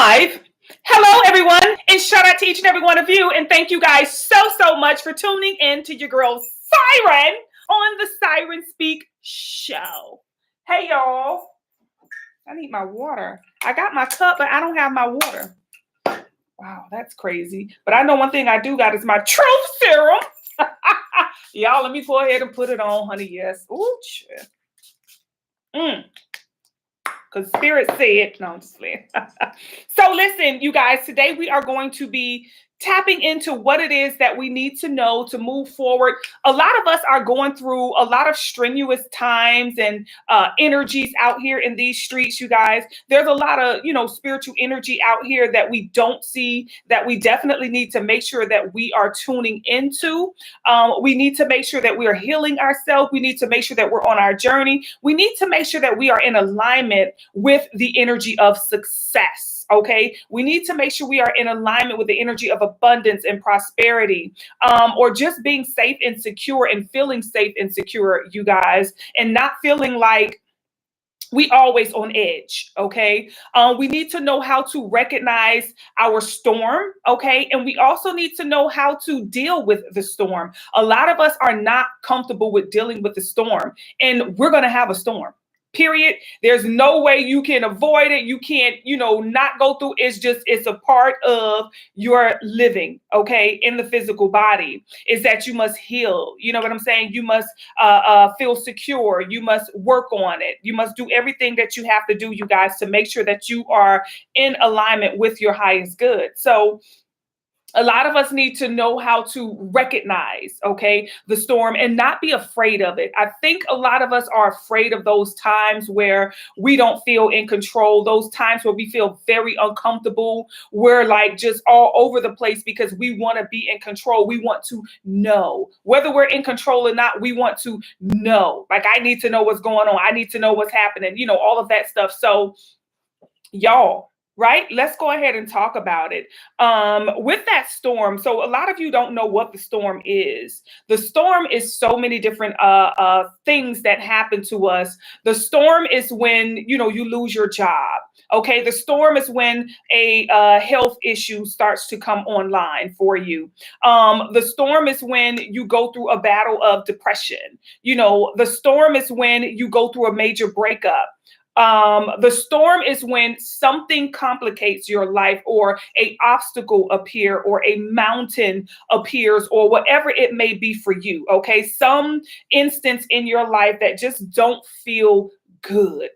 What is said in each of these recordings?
live. Hello, everyone, and shout out to each and every one of you. And thank you guys so much for tuning in to your girl Siren on the Siren Speak show. Hey, y'all. I need my water. I got my cup, but I don't have my water. Wow, that's crazy. But I know one thing I do got is my truth serum. Y'all, let me go ahead and put it on, honey. Yes. Ooh, shit. Because Spirit said, no, I'm just playing. So listen, you guys, today we are going to be tapping into what it is that we need to know to move forward. A lot of us are going through a lot of strenuous times and energies out here in these streets, you guys. There's a lot of, spiritual energy out here that we don't see, that we definitely need to make sure that we are tuning into. We need to make sure that we are healing ourselves. We need to make sure that we're on our journey. We need to make sure that we are in alignment with the energy of success. Okay, we need to make sure we are in alignment with the energy of abundance and prosperity, or just being safe and secure and feeling safe and secure, you guys, and not feeling like we always on edge. Okay, we need to know how to recognize our storm. Okay, and we also need to know how to deal with the storm. A lot of us are not comfortable with dealing with the storm, and we're going to have a storm. Period. There's no way you can avoid it. You can't, not go through. It's a part of your living, okay, in the physical body, is that you must heal. You know what I'm saying? You must feel secure. You must work on it. You must do everything that you have to do, you guys, to make sure that you are in alignment with your highest good. So a lot of us need to know how to recognize, okay, the storm and not be afraid of it. I think a lot of us are afraid of those times where we don't feel in control, those times where we feel very uncomfortable. We're like just all over the place because we want to be in control. We want to know whether we're in control or not. We want to know, like, I need to know what's going on. I need to know what's happening, all of that stuff. So y'all, right? Let's go ahead and talk about it. With that storm, so a lot of you don't know what the storm is. The storm is so many different things that happen to us. The storm is when, you lose your job. Okay, the storm is when a health issue starts to come online for you. The storm is when you go through a battle of depression. The storm is when you go through a major breakup. The storm is when something complicates your life, or a obstacle appear, or a mountain appears, or whatever it may be for you. Okay, some instance in your life that just don't feel good.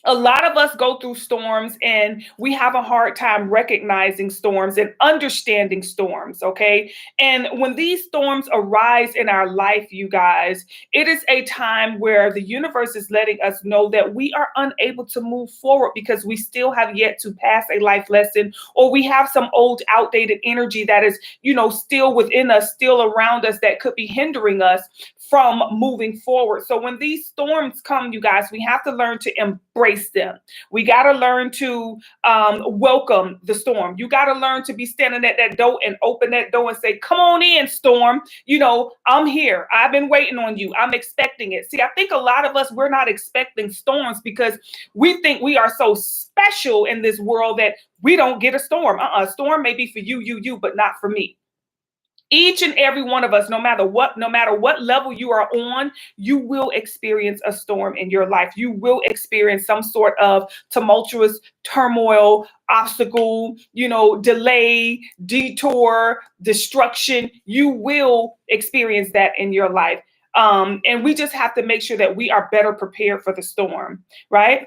A lot of us go through storms and we have a hard time recognizing storms and understanding storms, okay? And when these storms arise in our life, you guys, it is a time where the universe is letting us know that we are unable to move forward because we still have yet to pass a life lesson, or we have some old outdated energy that is, still within us, still around us, that could be hindering us from moving forward. So when these storms come, you guys, we have to learn to embrace them. We got to learn to welcome the storm. You got to learn to be standing at that door and open that door and say, come on in, storm. I'm here. I've been waiting on you. I'm expecting it. See, I think a lot of us, we're not expecting storms because we think we are so special in this world that we don't get a storm. A storm may be for you, but not for me. Each and every one of us, no matter what level you are on, you will experience a storm in your life. You will experience some sort of tumultuous turmoil, obstacle, delay, detour, destruction. You will experience that in your life. And we just have to make sure that we are better prepared for the storm, right?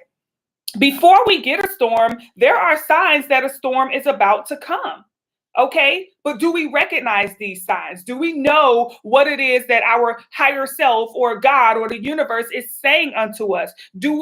Before we get a storm, there are signs that a storm is about to come. Okay, but do we recognize these signs? Do we know what it is that our higher self, or God, or the universe is saying unto us?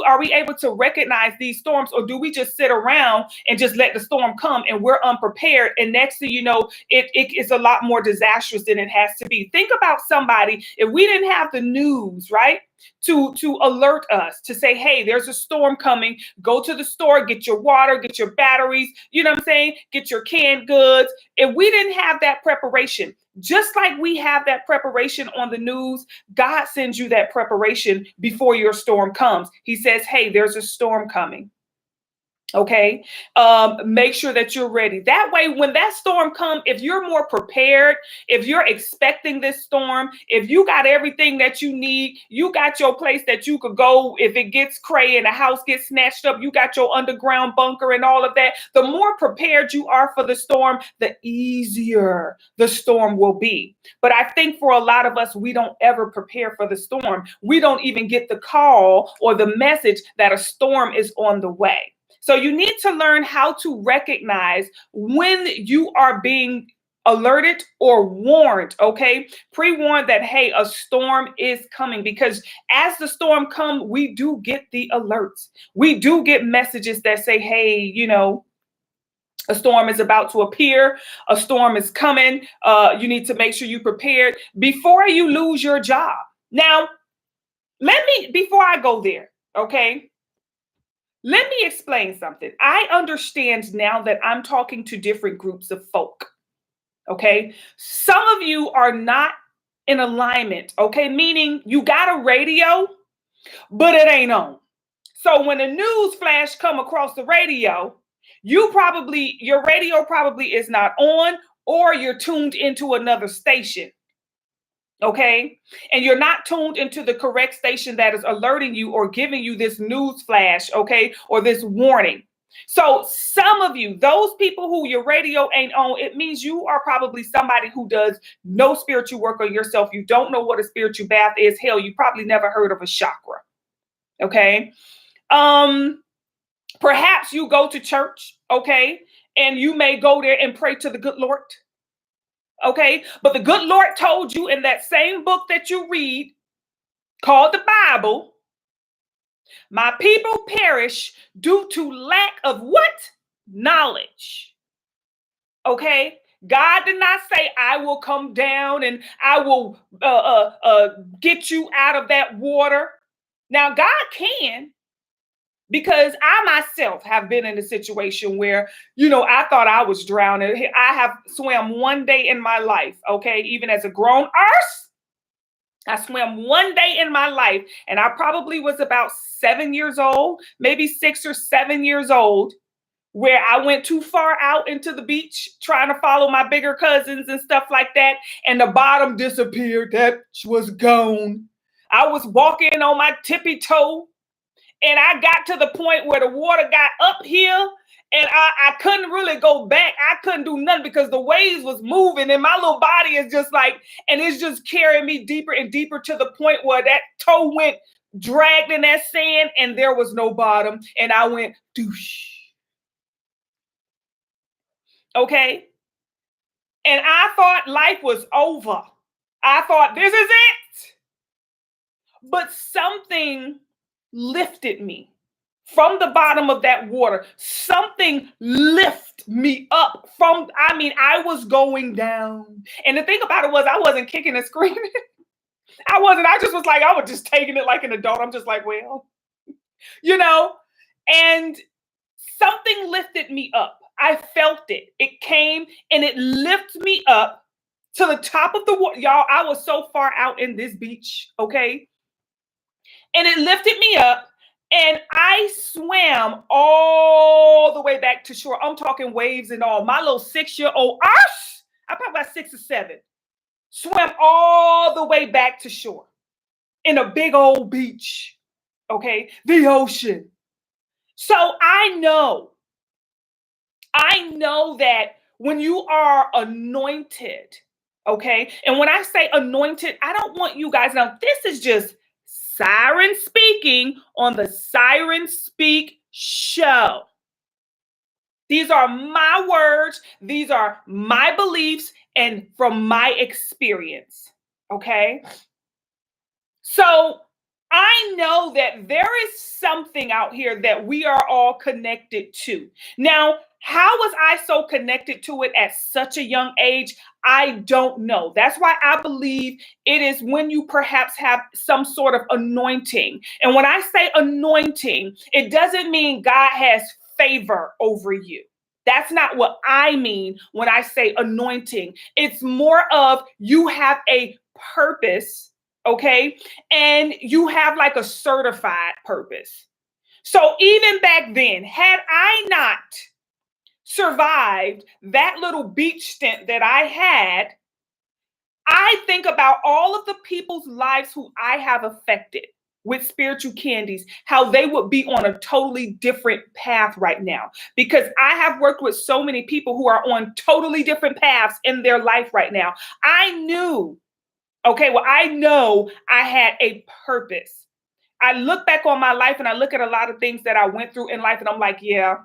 Are we able to recognize these storms, or do we just sit around and just let the storm come and we're unprepared? And next thing you know, it is a lot more disastrous than it has to be. Think about somebody, if we didn't have the news, right? To alert us, to say, hey, there's a storm coming. Go to the store, get your water, get your batteries, you know what I'm saying? Get your canned goods. If we didn't have that preparation, just like we have that preparation on the news, God sends you that preparation before your storm comes. He says, hey, there's a storm coming. Okay. Make sure that you're ready. That way, when that storm comes, if you're more prepared, if you're expecting this storm, if you got everything that you need, you got your place that you could go if it gets cray and the house gets snatched up, you got your underground bunker and all of that. The more prepared you are for the storm, the easier the storm will be. But I think for a lot of us, we don't ever prepare for the storm. We don't even get the call or the message that a storm is on the way. So you need to learn how to recognize when you are being alerted or warned, okay? Pre-warned that, hey, a storm is coming, because as the storm comes, we do get the alerts. We do get messages that say, hey, a storm is about to appear, a storm is coming. You need to make sure you prepared before you lose your job. Now, before I go there, okay? Let me explain something. I understand now that I'm talking to different groups of folk. Okay. Some of you are not in alignment. Okay. Meaning you got a radio, but it ain't on. So when a news flash come across the radio, your radio probably is not on, or you're tuned into another station. Okay. And you're not tuned into the correct station that is alerting you or giving you this news flash, okay, or this warning. So some of you, those people who your radio ain't on, it means you are probably somebody who does no spiritual work on yourself. You don't know what a spiritual bath is. Hell, you probably never heard of a chakra. Okay. Perhaps you go to church, okay, and you may go there and pray to the good Lord. Okay, but the good Lord told you in that same book that you read called the Bible, my people perish due to lack of what? Knowledge. Okay, God did not say, I will come down and I will get you out of that water. Now, God can, because I myself have been in a situation where, I thought I was drowning. I have swam one day in my life, okay? Even as a grown arse, I swam one day in my life, and I probably was about 7 years old, maybe 6 or 7 years old, where I went too far out into the beach trying to follow my bigger cousins and stuff like that, and the bottom disappeared. That was gone. I was walking on my tippy toe, and I got to the point where the water got uphill, and I couldn't really go back. I couldn't do nothing because the waves was moving, and my little body is just like, and it's just carrying me deeper and deeper to the point where that toe went dragged in that sand, and there was no bottom, and I went douche. Okay. And I thought life was over. I thought this is it. But something lifted me from the bottom of that water. Something lifted me up I was going down. And the thing about it was, I wasn't kicking and screaming. I just was like, I was just taking it like an adult. I'm just like, well, and something lifted me up. I felt it. It came and it lifted me up to the top of the water. Y'all, I was so far out in this beach, okay? And it lifted me up, and I swam all the way back to shore. I'm talking waves and all. My little 6-year-old arse, I probably about 6 or 7, swam all the way back to shore in a big old beach, okay? The ocean. So I know that when you are anointed, okay? And when I say anointed, I don't want you guys, now this is just Siren speaking on the Siren Speak show. These are my words. These are my beliefs and from my experience, okay? So I know that there is something out here that we are all connected to. Now, how was I so connected to it at such a young age? I don't know. That's why I believe it is when you perhaps have some sort of anointing. And when I say anointing, it doesn't mean God has favor over you. That's not what I mean when I say anointing. It's more of you have a purpose, okay? And you have like a certified purpose. So even back then, had I not survived that little beach stint that I had, I think about all of the people's lives who I have affected with spiritual candies, how they would be on a totally different path right now. Because I have worked with so many people who are on totally different paths in their life right now. I knew, okay, well, I know I had a purpose. I look back on my life and I look at a lot of things that I went through in life and I'm like, yeah,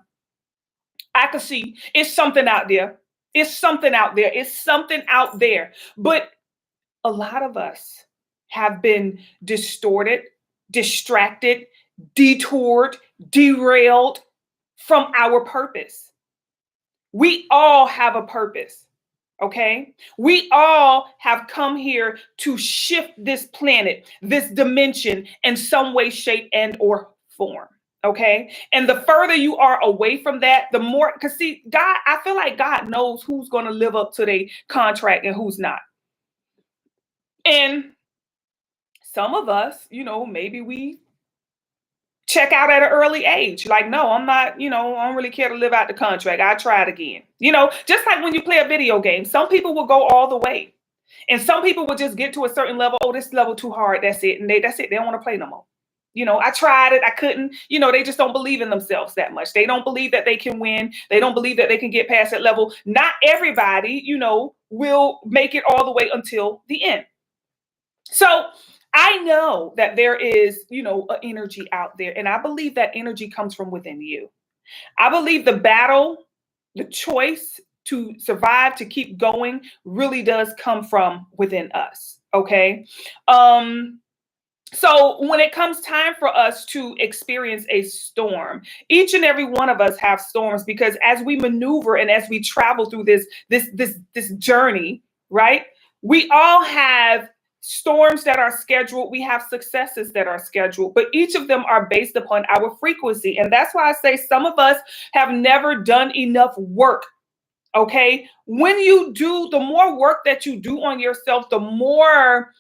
I can see it's something out there. It's something out there. It's something out there. But a lot of us have been distorted, distracted, detoured, derailed from our purpose. We all have a purpose, okay? We all have come here to shift this planet, this dimension in some way, shape, and or form. Okay. And the further you are away from that, the more, because see, God, I feel like God knows who's going to live up to their contract and who's not. And some of us, maybe we check out at an early age. Like, no, I'm not, I don't really care to live out the contract. I try it again. Just like when you play a video game, some people will go all the way. And some people will just get to a certain level. Oh, this level too hard. That's it. And that's it. They don't want to play no more. I tried it. I couldn't. They just don't believe in themselves that much. They don't believe that they can win. They don't believe that they can get past that level. Not everybody, will make it all the way until the end. So I know that there is, an energy out there. And I believe that energy comes from within you. I believe the battle, the choice to survive, to keep going, really does come from within us. Okay. So when it comes time for us to experience a storm, each and every one of us have storms, because as we maneuver and as we travel through this journey, right? We all have storms that are scheduled. We have successes that are scheduled, but each of them are based upon our frequency. And that's why I say some of us have never done enough work. Okay. When you do, the more work that you do on yourself, the more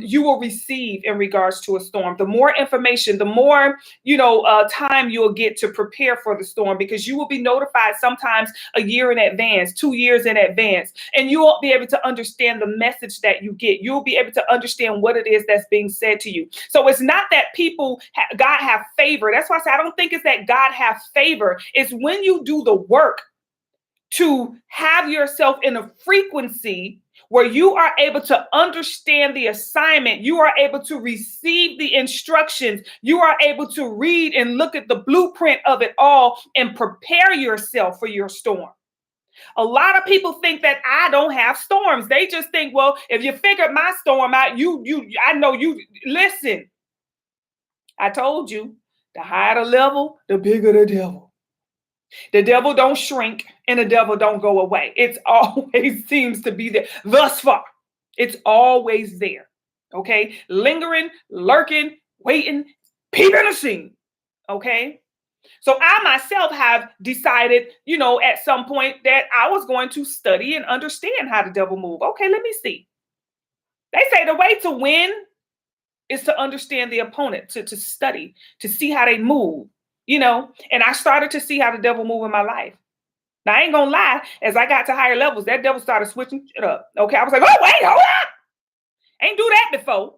you will receive in regards to a storm. The more information, the more, time you'll get to prepare for the storm, because you will be notified sometimes a year in advance, 2 years in advance, and you won't be able to understand the message that you get. You'll be able to understand what it is that's being said to you. So it's not that God have favor. That's why I say I don't think it's that God have favor. It's when you do the work to have yourself in a frequency where you are able to understand the assignment, you are able to receive the instructions, you are able to read and look at the blueprint of it all and prepare yourself for your storm. A lot of people think that I don't have storms. They just think, well, if you figured my storm out, I know you. Listen, I told you, the higher the level, the bigger the devil. The devil don't shrink and the devil don't go away. It's always seems to be there. Thus far, it's always there. Okay. Lingering, lurking, waiting, peeping the scene. Okay. So I myself have decided, at some point that I was going to study and understand how the devil move. Okay. Let me see. They say the way to win is to understand the opponent, to study, to see how they move. And I started to see how the devil move in my life. Now, I ain't gonna lie, as I got to higher levels, that devil started switching shit up. Okay, I was like, oh, wait, hold up. Ain't do that before.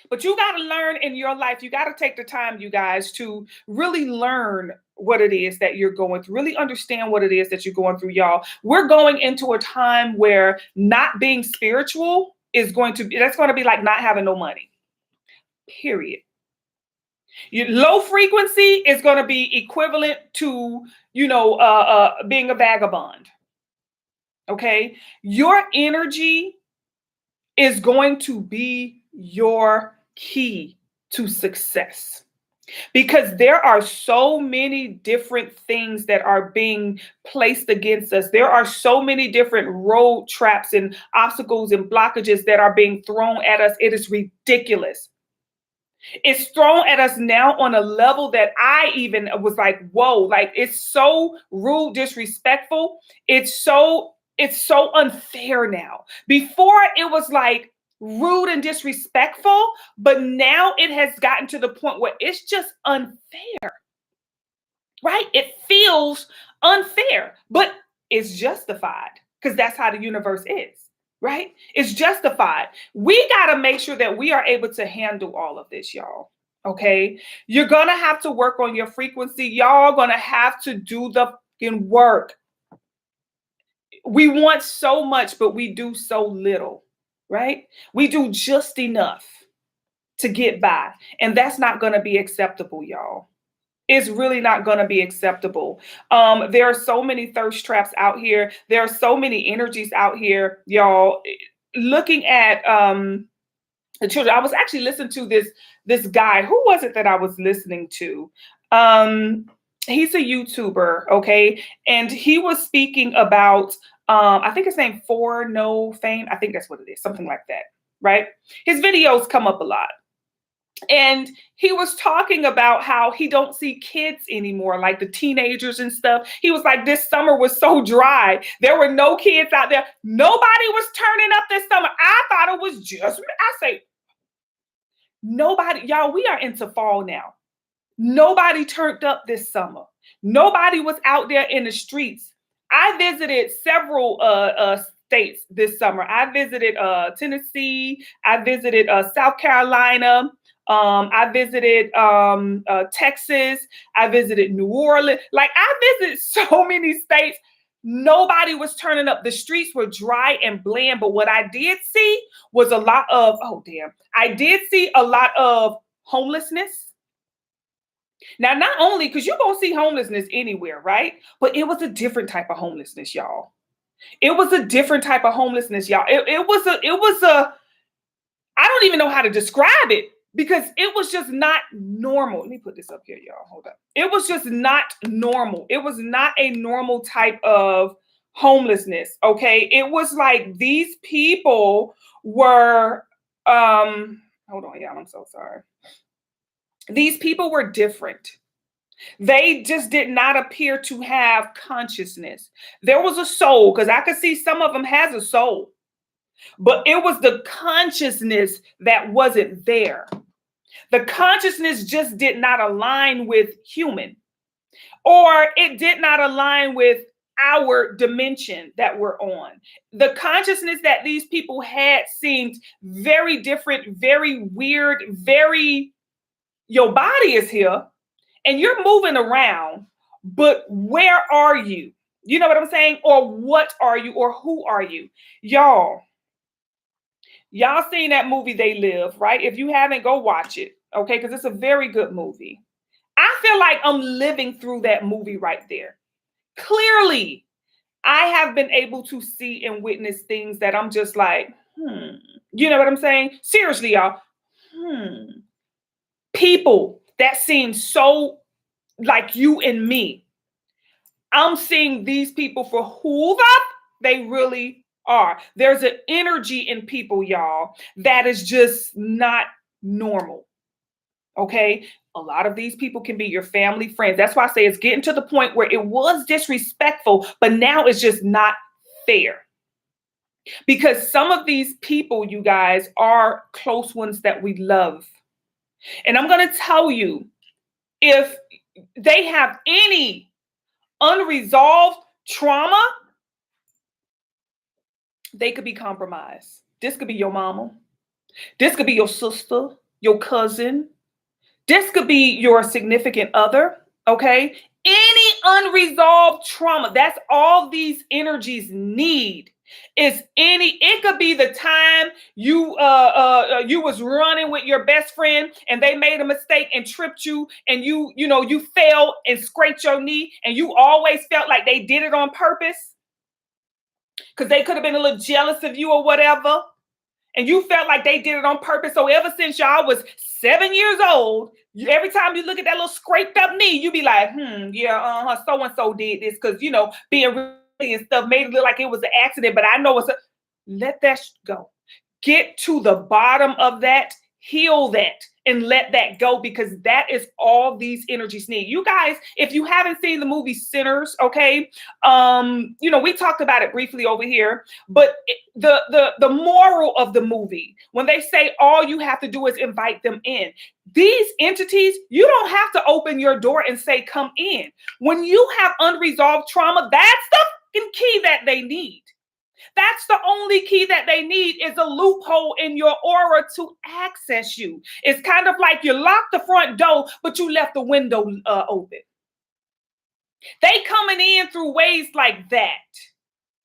But you got to learn in your life. You got to take the time, you guys, to really learn what it is that you're going through, really understand what it is that you're going through, y'all. We're going into a time where not being spiritual that's going to be like not having no money, period. Your low frequency is going to be equivalent to, being a vagabond. Okay. Your energy is going to be your key to success, because there are so many different things that are being placed against us. There are so many different road traps and obstacles and blockages that are being thrown at us. It is ridiculous. It's thrown at us now on a level that I even was like, whoa, like it's so rude, disrespectful. It's so unfair now. Before it was like, rude and disrespectful, but now it has gotten to the point where it's just unfair, right? It feels unfair, but it's justified because that's how the universe is, right? It's justified. We got to make sure that we are able to handle all of this, y'all. Okay. You're going to have to work on your frequency. Y'all going to have to do the fucking work. We want so much, but we do so little, right? We do just enough to get by. And that's not going to be acceptable, y'all. It's really not going to be acceptable. There are so many thirst traps out here. There are so many energies out here, y'all. Looking at the children, I was actually listening to this guy. Who was it that I was listening to? He's a YouTuber, okay, and he was speaking about I think his name For No Fame. I think that's what it is, something like that, right? His videos come up a lot. And he was talking about how he don't see kids anymore, like the teenagers and stuff. He was like, this summer was so dry. There were no kids out there. Nobody was turning up this summer. I thought it was just, I say, nobody, y'all, we are into fall now. Nobody turned up this summer. Nobody was out there in the streets. I visited several states this summer. I visited Tennessee. I visited South Carolina. I visited Texas. I visited New Orleans. Like, I visited so many states. Nobody was turning up. The streets were dry and bland. But what I did see was a lot of, I did see a lot of homelessness. Now, not only, because you're going to see homelessness anywhere, right? But it was a different type of homelessness, y'all. It was a different type of homelessness, y'all. It was a, I don't even know how to describe it because it was just not normal. Let me put this up here, y'all. Hold up. It was just not normal. It was not a normal type of homelessness, okay? It was like these people were, hold on, y'all. I'm so sorry. These people were different. They just did not appear to have consciousness. There was a soul, because I could see some of them has a soul, but it was the consciousness that wasn't there. The consciousness just did not align with human, or it did not align with our dimension that we're on. The consciousness that these people had seemed very different, very weird, very, your body is here and you're moving around, but where are you? You know what I'm saying? Or what are you? Or who are you? Y'all seen that movie They Live, right? If you haven't, go watch it, okay? Because it's a very good movie. I feel like I'm living through that movie right there. Clearly, I have been able to see and witness things that I'm just like, You know what I'm saying? Seriously, y'all. People that seem so like you and me. I'm seeing these people for who they really are. There's an energy in people, y'all, that is just not normal. Okay? A lot of these people can be your family, friends. That's why I say it's getting to the point where it was disrespectful, but now it's just not fair. Because some of these people, you guys, are close ones that we love. And I'm going to tell you, if they have any unresolved trauma, they could be compromised. This could be your mama. This could be your sister, your cousin. This could be your significant other, okay? Any unresolved trauma, that's all these energies need. It could be the time you was running with your best friend and they made a mistake and tripped you and you fell and scraped your knee and you always felt like they did it on purpose because they could have been a little jealous of you or whatever, and you felt like they did it on purpose. So ever since y'all was 7 years old, every time you look at that little scraped up knee, you be like, so and so did this because being and stuff made it look like it was an accident, but I know let that go. Get to the bottom of that, heal that, and let that go, because that is all these energies need. You guys, if you haven't seen the movie Sinners, okay, we talked about it briefly over here, but the moral of the movie, when they say all you have to do is invite them in, these entities, you don't have to open your door and say, come in. When you have unresolved trauma, that's the fucking key that they need. That's the only key that they need, is a loophole in your aura to access you. It's kind of like you locked the front door, but you left the window open. They coming in through ways like that.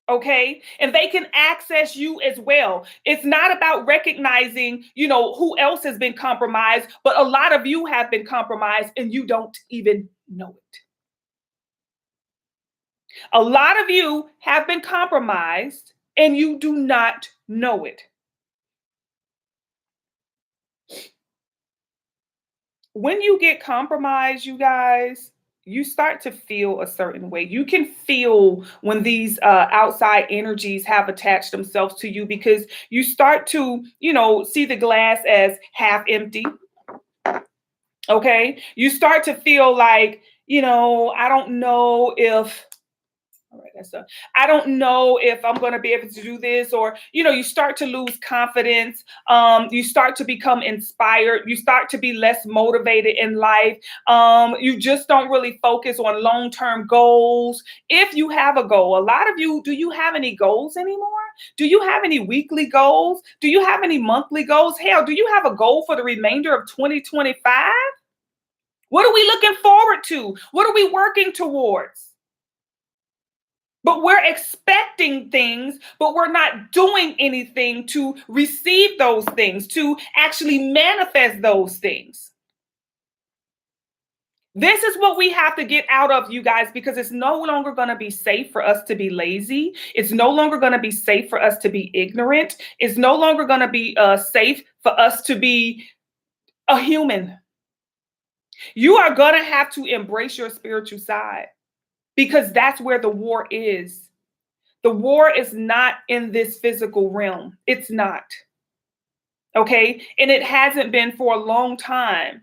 Okay. And they can access you as well. It's not about recognizing, who else has been compromised, but a lot of you have been compromised and you don't even know it. A lot of you have been compromised and you do not know it. When you get compromised, you guys, you start to feel a certain way. You can feel when these outside energies have attached themselves to you, because you start to, see the glass as half empty. Okay. You start to feel like, I don't know if, all right, I don't know if I'm going to be able to do this, or, you start to lose confidence. You start to become inspired. You start to be less motivated in life. You just don't really focus on long-term goals. If you have a goal, a lot of you, do you have any goals anymore? Do you have any weekly goals? Do you have any monthly goals? Hell, do you have a goal for the remainder of 2025? What are we looking forward to? What are we working towards? But we're expecting things, but we're not doing anything to receive those things, to actually manifest those things. This is what we have to get out of, you guys, because it's no longer going to be safe for us to be lazy. It's no longer going to be safe for us to be ignorant. It's no longer going to be safe for us to be a human. You are going to have to embrace your spiritual side, because that's where the war is. The war is not in this physical realm. It's not. Okay? And it hasn't been for a long time.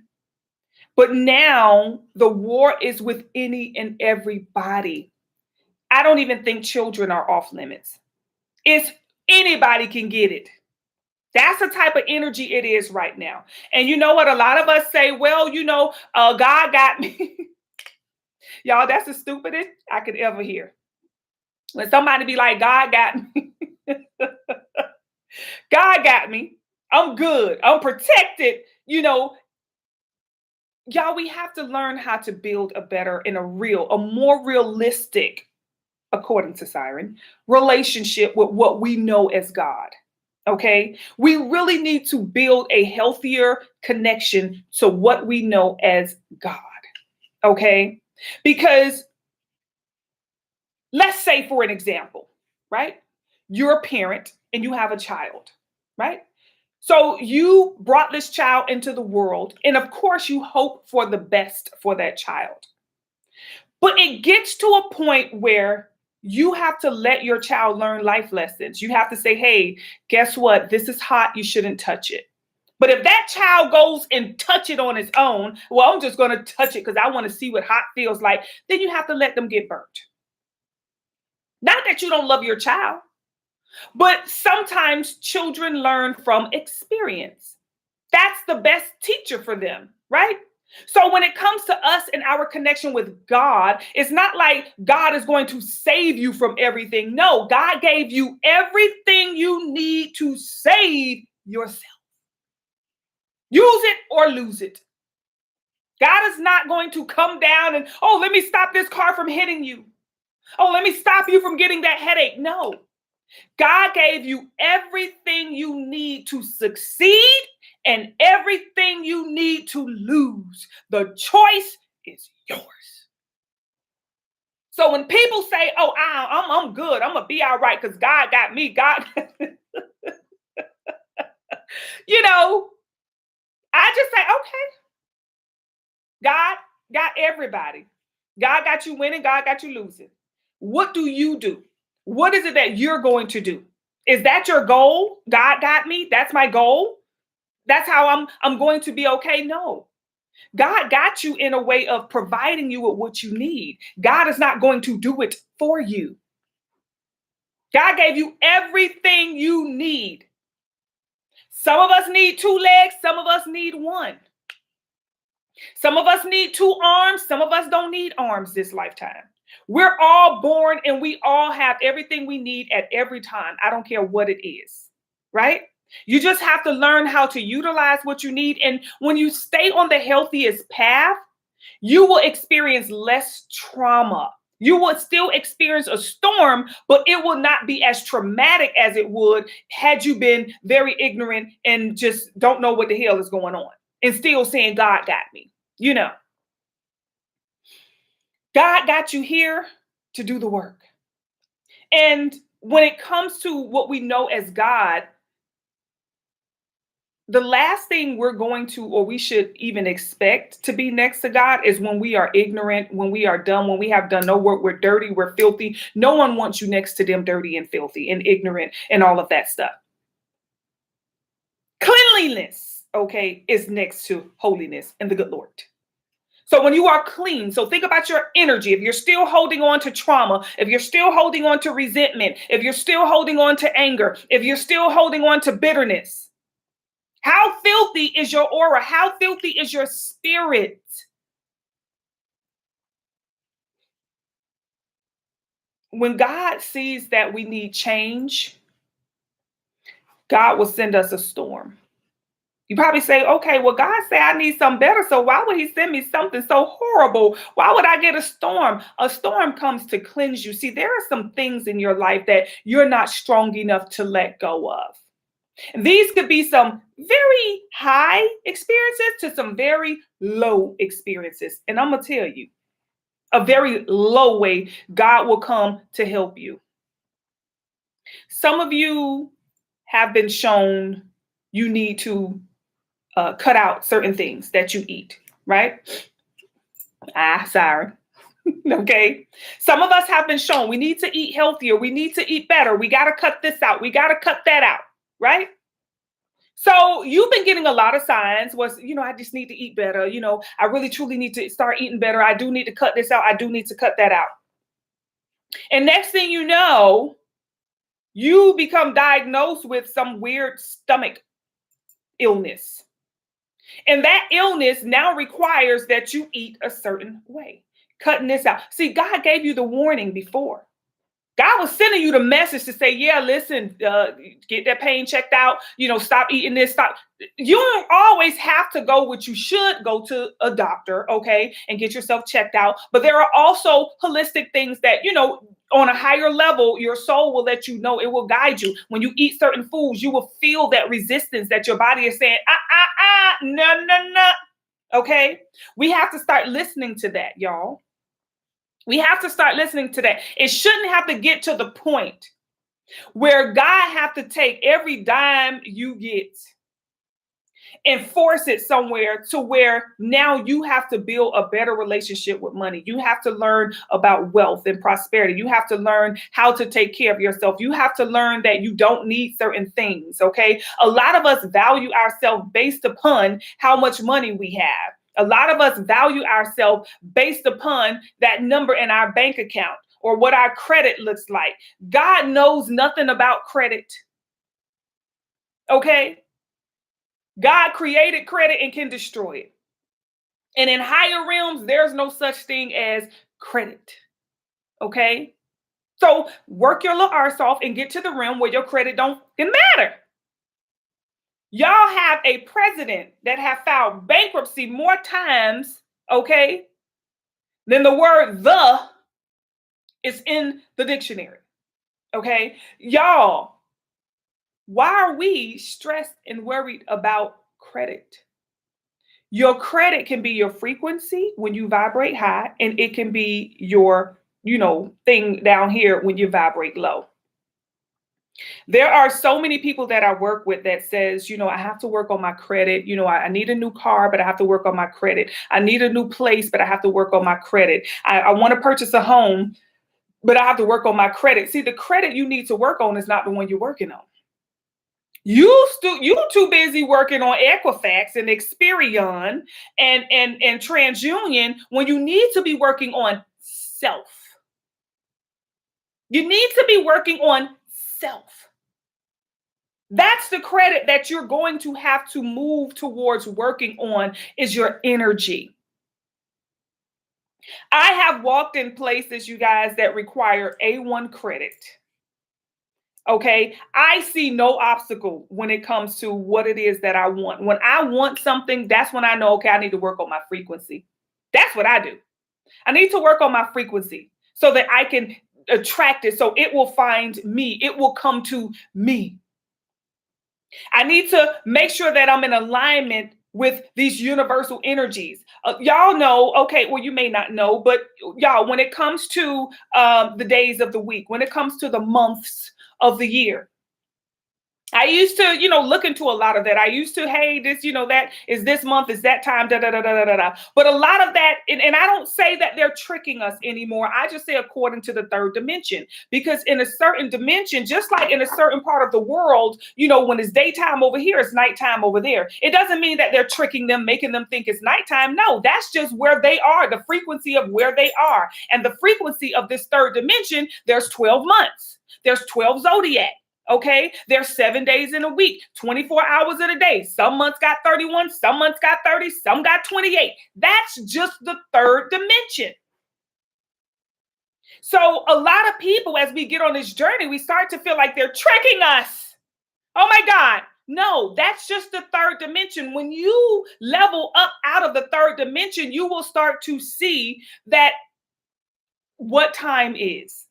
But now the war is with any and everybody. I don't even think children are off limits. It's anybody can get it. That's the type of energy it is right now. And you know what? A lot of us say, well, God got me. Y'all, that's the stupidest I could ever hear. When somebody be like, God got me. God got me. I'm good. I'm protected. Y'all, we have to learn how to build a better and a more realistic, according to Siren, relationship with what we know as God. Okay? We really need to build a healthier connection to what we know as God. Okay? Because let's say, for an example, right? You're a parent and you have a child, right? So you brought this child into the world, and of course you hope for the best for that child. But it gets to a point where you have to let your child learn life lessons. You have to say, hey, guess what? This is hot. You shouldn't touch it. But if that child goes and touch it on its own, well, I'm just going to touch it because I want to see what hot feels like. Then you have to let them get burnt. Not that you don't love your child, but sometimes children learn from experience. That's the best teacher for them, right? So when it comes to us and our connection with God, it's not like God is going to save you from everything. No, God gave you everything you need to save yourself. Use it or lose it. God is not going to come down and, oh, let me stop this car from hitting you. Oh, let me stop you from getting that headache. No. God gave you everything you need to succeed and everything you need to lose. The choice is yours. So when people say, oh, I'm good, I'm going to be all right because God got me, God, I just say, okay, God got everybody. God got you winning, God got you losing. What do you do? What is it that you're going to do? Is that your goal? God got me. That's my goal. That's how I'm going to be okay. No. God got you in a way of providing you with what you need. God is not going to do it for you. God gave you everything you need. Some of us need 2 legs, some of us need 1. Some of us need 2 arms, some of us don't need arms this lifetime. We're all born and we all have everything we need at every time. I don't care what it is, right? You just have to learn how to utilize what you need. And when you stay on the healthiest path, you will experience less trauma. You will still experience a storm, but it will not be as traumatic as it would had you been very ignorant and just don't know what the hell is going on and still saying, God got me. You know, God got you here to do the work. And when it comes to what we know as God, the last thing we're going to, or we should even expect to be next to God is when we are ignorant, when we are dumb, when we have done no work, we're dirty, we're filthy. No one wants you next to them dirty and filthy and ignorant and all of that stuff. Cleanliness, okay, is next to holiness and the good Lord. So when you are clean, so think about your energy. If you're still holding on to trauma, if you're still holding on to resentment, if you're still holding on to anger, if you're still holding on to bitterness, how filthy is your aura? How filthy is your spirit? When God sees that we need change, God will send us a storm. You probably say, okay, well, God said I need something better. So why would he send me something so horrible? Why would I get a storm? A storm comes to cleanse you. See, there are some things in your life that you're not strong enough to let go of. These could be some very high experiences to some very low experiences. And I'm going to tell you, a very low way, God will come to help you. Some of you have been shown you need to cut out certain things that you eat, right? Sorry. Okay. Some of us have been shown we need to eat healthier. We need to eat better. We got to cut this out. We got to cut that out. Right? So you've been getting a lot of signs was, I just need to eat better. I really truly need to start eating better. I do need to cut this out. I do need to cut that out. And next thing you know, you become diagnosed with some weird stomach illness. And that illness now requires that you eat a certain way, cutting this out. See, God gave you the warning before. God was sending you the message to say, yeah, listen, get that pain checked out, stop eating this, stop. You don't always have to go, what you should go to a doctor, okay, and get yourself checked out. But there are also holistic things that, on a higher level, your soul will let you know, it will guide you. When you eat certain foods, you will feel that resistance that your body is saying, no, okay? We have to start listening to that, y'all. We have to start listening to that. It shouldn't have to get to the point where God have to take every dime you get and force it somewhere to where now you have to build a better relationship with money. You have to learn about wealth and prosperity. You have to learn how to take care of yourself. You have to learn that you don't need certain things, okay? A lot of us value ourselves based upon how much money we have. A lot of us value ourselves based upon that number in our bank account or what our credit looks like. God knows nothing about credit. Okay? God created credit and can destroy it. And in higher realms, there's no such thing as credit. Okay? So work your little arse off and get to the realm where your credit don't matter. Y'all have a president that have filed bankruptcy more times, okay, than the word "the" is in the dictionary, okay? Y'all, why are we stressed and worried about credit? Your credit can be your frequency when you vibrate high, and it can be your, thing down here when you vibrate low. There are so many people that I work with that says, I have to work on my credit. I need a new car, but I have to work on my credit. I need a new place, but I have to work on my credit. I want to purchase a home, but I have to work on my credit. See, the credit you need to work on is not the one you're working on. You too busy working on Equifax and Experian and TransUnion when you need to be working on self. You need to be working on self. That's the credit that you're going to have to move towards working on is your energy. I have walked in places, you guys, that require A1 credit. Okay, I see no obstacle when it comes to what it is that I want. When I want something, that's when I know, okay, I need to work on my frequency. That's what I do. I need to work on my frequency so that I can attract it, so it will find me. It will come to me. I need to make sure that I'm in alignment with these universal energies. Y'all know, okay, well, you may not know, but y'all, when it comes to the days of the week, when it comes to the months of the year, I used to, look into a lot of that. I used to, hey, this, that is this month, is that time, da da da da da da. But a lot of that, and I don't say that they're tricking us anymore. I just say according to the third dimension, because in a certain dimension, just like in a certain part of the world, when it's daytime over here, it's nighttime over there. It doesn't mean that they're tricking them, making them think it's nighttime. No, that's just where they are, the frequency of where they are. And the frequency of this third dimension, there's 12 months. There's 12 zodiac. Okay, there's 7 days in a week, 24 hours in a day. Some months got 31, some months got 30, some got 28. That's just the third dimension. So a lot of people, as we get on this journey, we start to feel like they're tricking us. Oh my God. No, that's just the third dimension. When you level up out of the third dimension, you will start to see that what time is,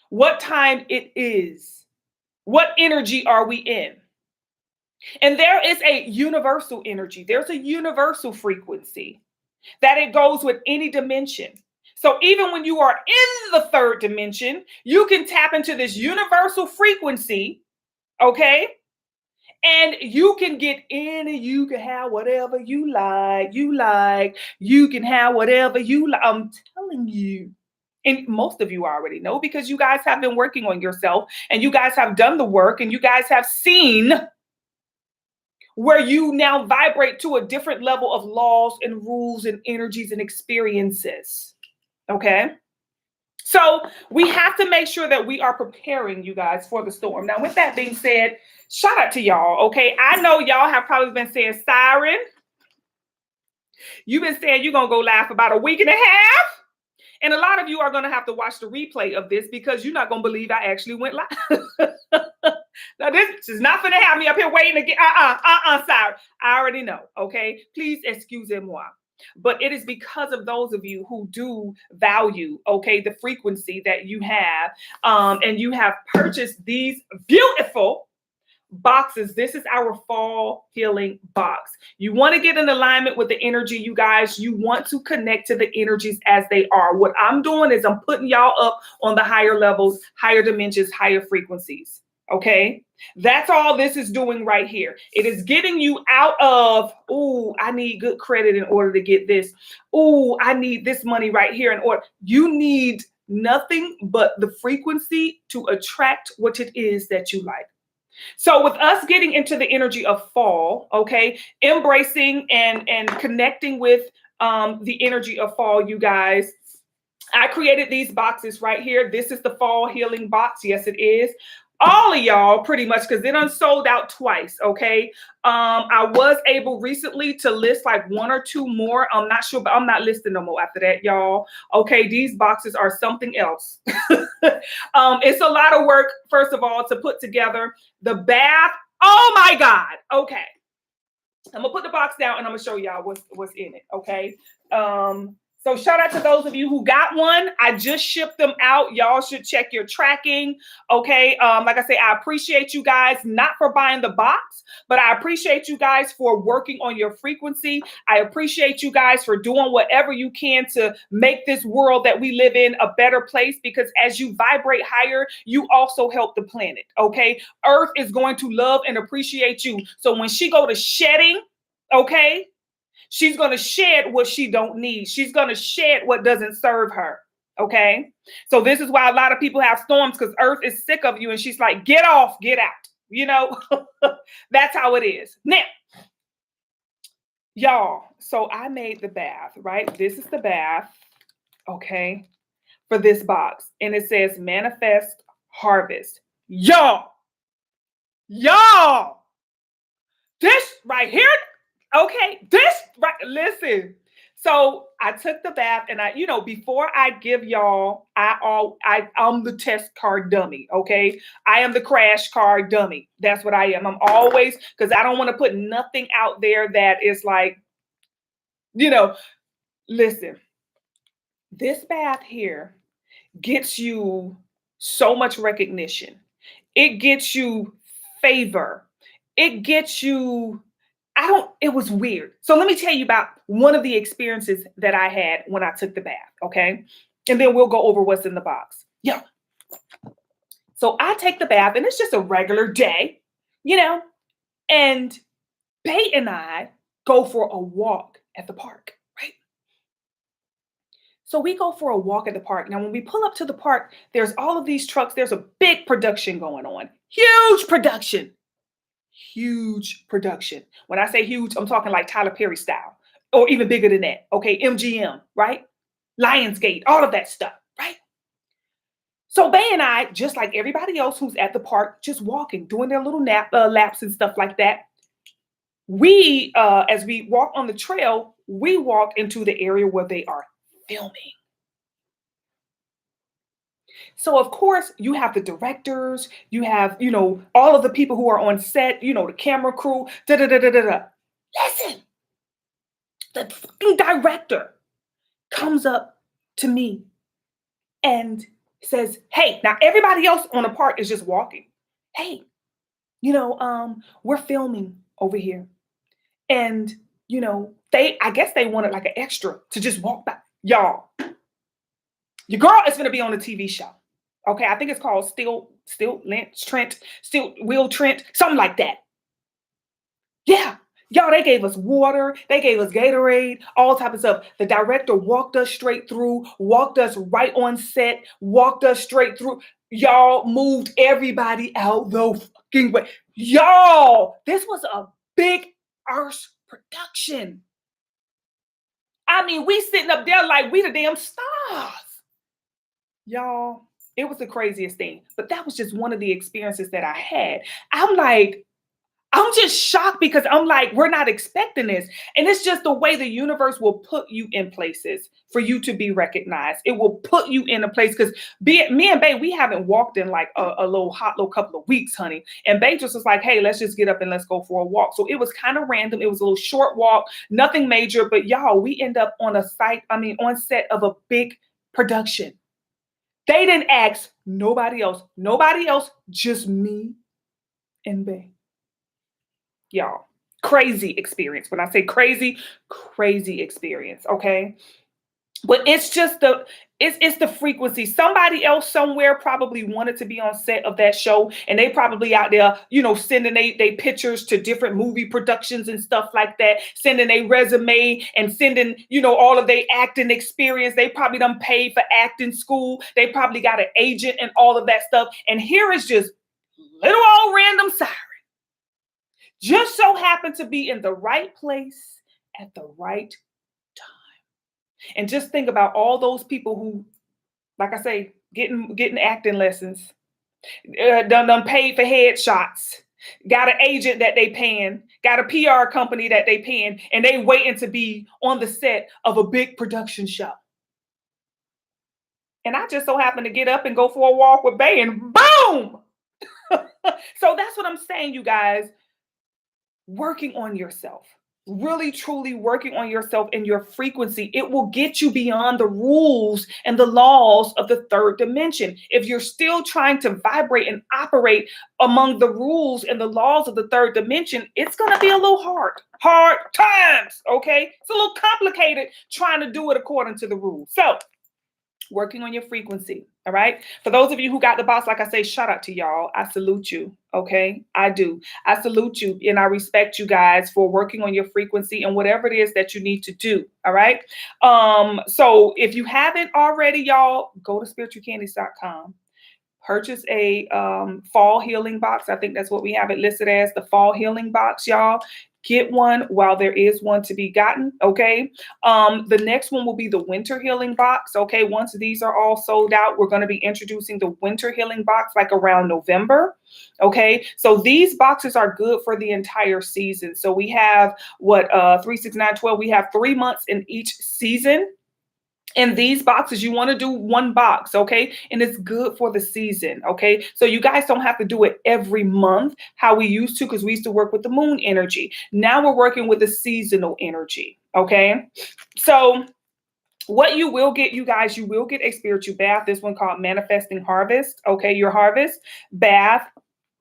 what time it is. What energy are we in? And there is a universal energy. There's a universal frequency that it goes with any dimension. So even when you are in the third dimension, you can tap into this universal frequency, okay? And you can get in and you can have whatever you like. You can have whatever you like. I'm telling you. And most of you already know because you guys have been working on yourself and you guys have done the work and you guys have seen where you now vibrate to a different level of laws and rules and energies and experiences. Okay. So we have to make sure that we are preparing you guys for the storm. Now, with that being said, shout out to y'all. Okay. I know y'all have probably been saying siren. You've been saying you're going to go live for about a week and a half. And a lot of you are going to have to watch the replay of this because you're not going to believe I actually went live. Now, this is not going to have me up here waiting to get, sorry. I already know, okay? Please excusez-moi. But it is because of those of you who do value, okay, the frequency that you have, and you have purchased these beautiful boxes. This is our fall healing box. You want to get in alignment with the energy, you guys. You want to connect to the energies as they are. What I'm doing is I'm putting y'all up on the higher levels, higher dimensions, higher frequencies. Okay, that's all this is doing right here. It is getting you out of, oh, I need good credit in order to get this. Oh, I need this money right here in order. You need nothing but the frequency to attract what it is that you like. So with us getting into the energy of fall, okay, embracing and connecting with the energy of fall, you guys, I created these boxes right here. This is the fall healing box. Yes, it is. All of y'all pretty much, because it done sold out twice, okay? I was able recently to list like one or two more. I'm not sure, but I'm not listing no more after that, y'all. Okay, these boxes are something else. It's a lot of work, first of all, to put together the bath. Oh my God, okay. I'm gonna put the box down and I'm gonna show y'all what's in it, okay? So shout out to those of you who got one. I just shipped them out. Y'all should check your tracking. Okay. Like I say, I appreciate you guys, not for buying the box, but I appreciate you guys for working on your frequency. I appreciate you guys for doing whatever you can to make this world that we live in a better place, because as you vibrate higher, you also help the planet. Okay. Earth is going to love and appreciate you. So when she go to shedding, okay, she's going to shed what she don't need. She's going to shed what doesn't serve her. Okay. So this is why a lot of people have storms, because Earth is sick of you. And she's like, get off, get out. You know, that's how it is. Now, y'all, so I made the bath, right? This is the bath, okay, for this box. And it says Manifest Harvest. Y'all, this right here, okay, this right, listen. So I took the bath and before I give y'all, I'm the test card dummy, okay? I am the crash card dummy. That's what I am. I'm always, because I don't want to put nothing out there that is like, you know, listen, this bath here gets you so much recognition. It gets you favor. It gets you, it was weird. So let me tell you about one of the experiences that I had when I took the bath, okay? And then we'll go over what's in the box. Yeah. So I take the bath and it's just a regular day, and Bay and I go for a walk at the park, right? So we go for a walk at the park. Now, when we pull up to the park, there's all of these trucks. There's a big production going on. Huge production. Huge production. When I say huge, I'm talking like Tyler Perry style or even bigger than that. Okay, MGM, right? Lionsgate, all of that stuff, right? So Bay and I, just like everybody else who's at the park, just walking, doing their little laps and stuff like that. We, as we walk on the trail, we walk into the area where they are filming. So of course you have the directors, you have, all of the people who are on set, the camera crew, da da da da da da. Listen, the fucking director comes up to me and says, "Hey, now everybody else on the park is just walking. Hey, we're filming over here." And, I guess they wanted like an extra to just walk by. Y'all, your girl is going to be on a TV show. Okay, I think it's called Still Will Trent, something like that. Yeah, y'all, they gave us water, they gave us Gatorade, all type of stuff. The director walked us straight through, walked us right on set, walked us straight through. Y'all moved everybody out the fucking way. Y'all, this was a big arse production. I mean, we sitting up there like we the damn stars. Y'all, it was the craziest thing. But that was just one of the experiences that I had. I'm just shocked because I'm like, we're not expecting this. And it's just the way the universe will put you in places for you to be recognized. It will put you in a place because me and Bae, we haven't walked in like a little couple of weeks, honey. And Bae just was like, hey, let's just get up and let's go for a walk. So it was kind of random. It was a little short walk, nothing major. But y'all, we end up on on set of a big production. They didn't ask nobody else, just me and Bae. Y'all, crazy experience. When I say crazy experience, okay? But it's just it's the frequency. Somebody else somewhere probably wanted to be on set of that show, and they probably out there, sending they pictures to different movie productions and stuff like that, sending a resume and sending, all of their acting experience. They probably done paid for acting school. They probably got an agent and all of that stuff. And here is just little old random Cyrus. Just so happened to be in the right place at the right time. And just think about all those people who, like I say, getting acting lessons, done paid for headshots, got an agent that they paying, got a PR company that they paying, and they waiting to be on the set of a big production show. And I just so happen to get up and go for a walk with Bae, and boom! So that's what I'm saying, you guys. Working on yourself, really truly working on yourself and your frequency, it will get you beyond the rules and the laws of the third dimension. If you're still trying to vibrate and operate among the rules and the laws of the third dimension, it's going to be a little hard times. Okay, it's a little complicated trying to do it according to the rules. So working on your frequency. All right. For those of you who got the box, like I say, shout out to y'all. I salute you. Okay. I do. I salute you and I respect you guys for working on your frequency and whatever it is that you need to do. All right. So if you haven't already, y'all, go to spiritualcandies.com. purchase a fall healing box. I think that's what we have it listed as, the fall healing box, y'all. Get one while there is one to be gotten, okay? The next one will be the winter healing box, okay? Once these are all sold out, we're going to be introducing the winter healing box like around November, okay? So these boxes are good for the entire season. So we have what, 3, 6, 9, 12, we have 3 months in each season. In these boxes, you want to do one box, okay? And it's good for the season, okay? So you guys don't have to do it every month how we used to, because we used to work with the moon energy. Now we're working with the seasonal energy, okay? So what you will get, you guys, you will get a spiritual bath. This one called Manifesting Harvest, okay? Your harvest bath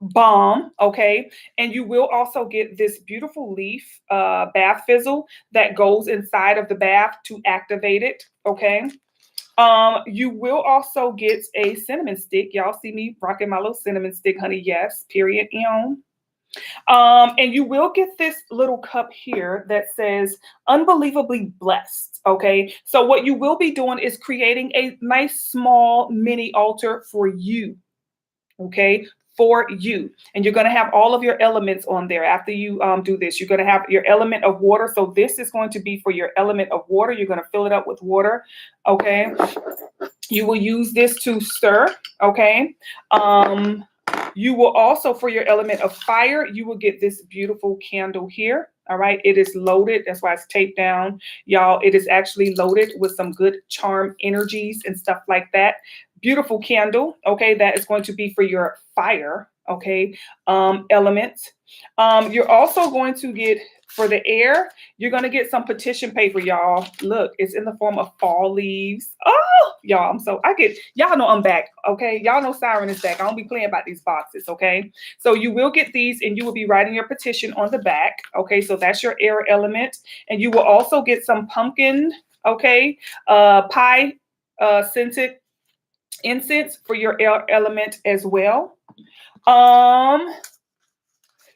bomb, okay? And you will also get this beautiful leaf bath fizzle that goes inside of the bath to activate it, okay? You will also get a cinnamon stick. Y'all see me rocking my little cinnamon stick, honey. Yes, period. And you will get this little cup here that says unbelievably blessed, okay? So what you will be doing is creating a nice small mini altar for you, okay? For you. And you're going to have all of your elements on there after you do this. You're going to have your element of water. So this is going to be for your element of water. You're going to fill it up with water, okay? You will use this to stir, okay? You will also, for your element of fire, you will get this beautiful candle here. All right, it is loaded. That's why it's taped down. Y'all, it is actually loaded with some good charm energies and stuff like that. Beautiful candle, okay, that is going to be for your fire, okay, element. You're also going to get, for the air, you're going to get some petition paper, y'all. Look, it's in the form of fall leaves. Oh, y'all, y'all know I'm back, okay? Y'all know Siren is back. I don't be playing about these boxes, okay? So you will get these and you will be writing your petition on the back, okay? So that's your air element. And you will also get some pumpkin, okay, pie scented incense for your air element as well.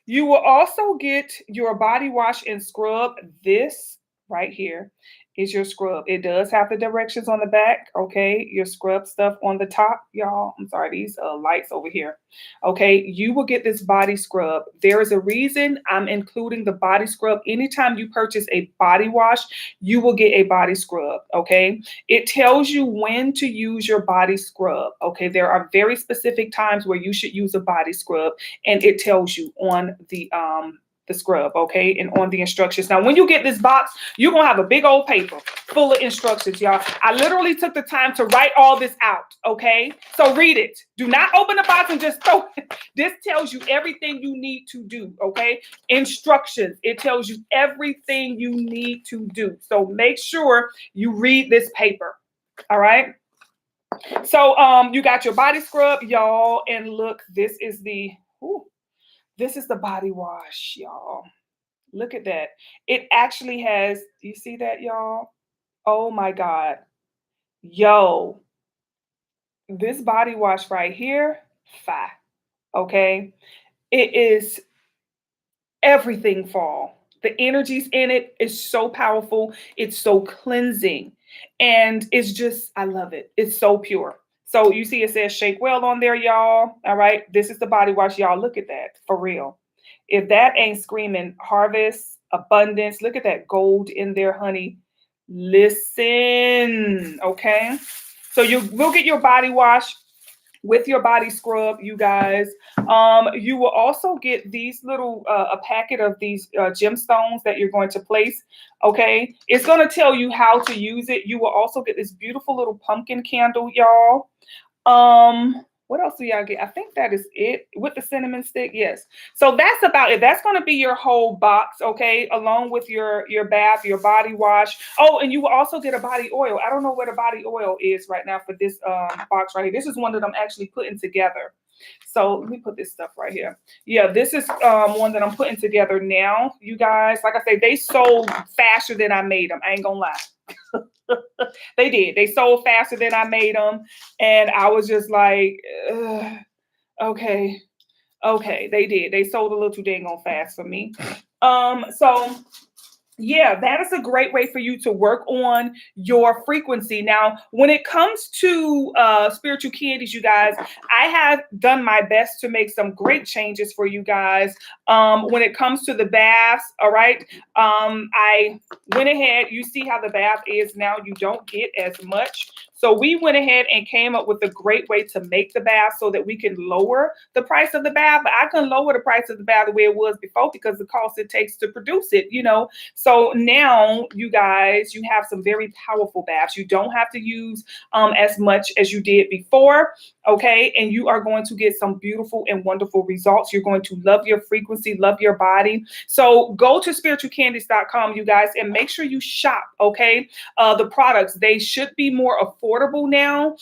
You will also get your body wash and scrub. This right here is your scrub. It does have the directions on the back, okay? Your scrub stuff on the top, y'all. I'm sorry, these lights over here. Okay, you will get this body scrub. There is a reason I'm including the body scrub. Anytime you purchase a body wash, you will get a body scrub, okay? It tells you when to use your body scrub, okay? There are very specific times where you should use a body scrub, and it tells you on the scrub, okay, and on the instructions. Now, when you get this box, you're gonna have a big old paper full of instructions, y'all. I literally took the time to write all this out, okay? So read it. Do not open the box and just throw it. This tells you everything you need to do, okay? Instructions. It tells you everything you need to do. So make sure you read this paper, all right? So you got your body scrub, y'all, and look, this is the body wash, y'all. Look at that. It actually has, do you see that, y'all? Oh my God. Yo, this body wash right here, fire. Okay. It is everything fall. The energies in it is so powerful. It's so cleansing. And it's just, I love it. It's so pure. So you see it says shake well on there, y'all. All right. This is the body wash, y'all. Look at that, for real. If that ain't screaming harvest, abundance, look at that gold in there, honey. Listen, okay? So you will get your body wash with your body scrub, you guys. You will also get these little, a packet of these gemstones that you're going to place, okay? It's going to tell you how to use it. You will also get this beautiful little pumpkin candle, y'all. What else do y'all get? I think that is it with the cinnamon stick. Yes. So that's about it. That's going to be your whole box, okay? Along with your bath, your body wash. Oh, and you will also get a body oil. I don't know where the body oil is right now for this box right here. This is one that I'm actually putting together. So let me put this stuff right here. Yeah, this is one that I'm putting together now, you guys. Like I say, they sold faster than I made them. I ain't gonna lie. They did. They sold faster than I made them. And I was just like, okay. They did. They sold a little too dang on fast for me. So Yeah, that is a great way for you to work on your frequency. Now, when it comes to spiritual candies, you guys, I have done my best to make some great changes for you guys. When it comes to the baths, all right, I went ahead. You see how the bath is now. You don't get as much. So we went ahead and came up with a great way to make the bath so that we can lower the price of the bath. But I couldn't lower the price of the bath the way it was before because the cost it takes to produce it, you know. So now, you guys, you have some very powerful baths. You don't have to use as much as you did before, okay? And you are going to get some beautiful and wonderful results. You're going to love your frequency, love your body. So go to spiritualcandies.com, you guys, and make sure you shop, okay? The products, they should be more affordable now.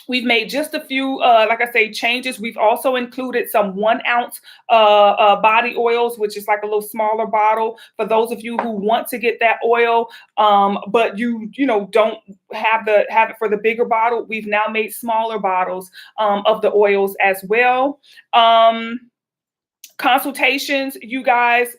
We've made just a few, like I say, changes. We've also included some 1 ounce body oils, which is like a little smaller bottle for those of you who want to get that oil, but you know don't have it for the bigger bottle. We've now made smaller bottles of the oils as well. Consultations, you guys.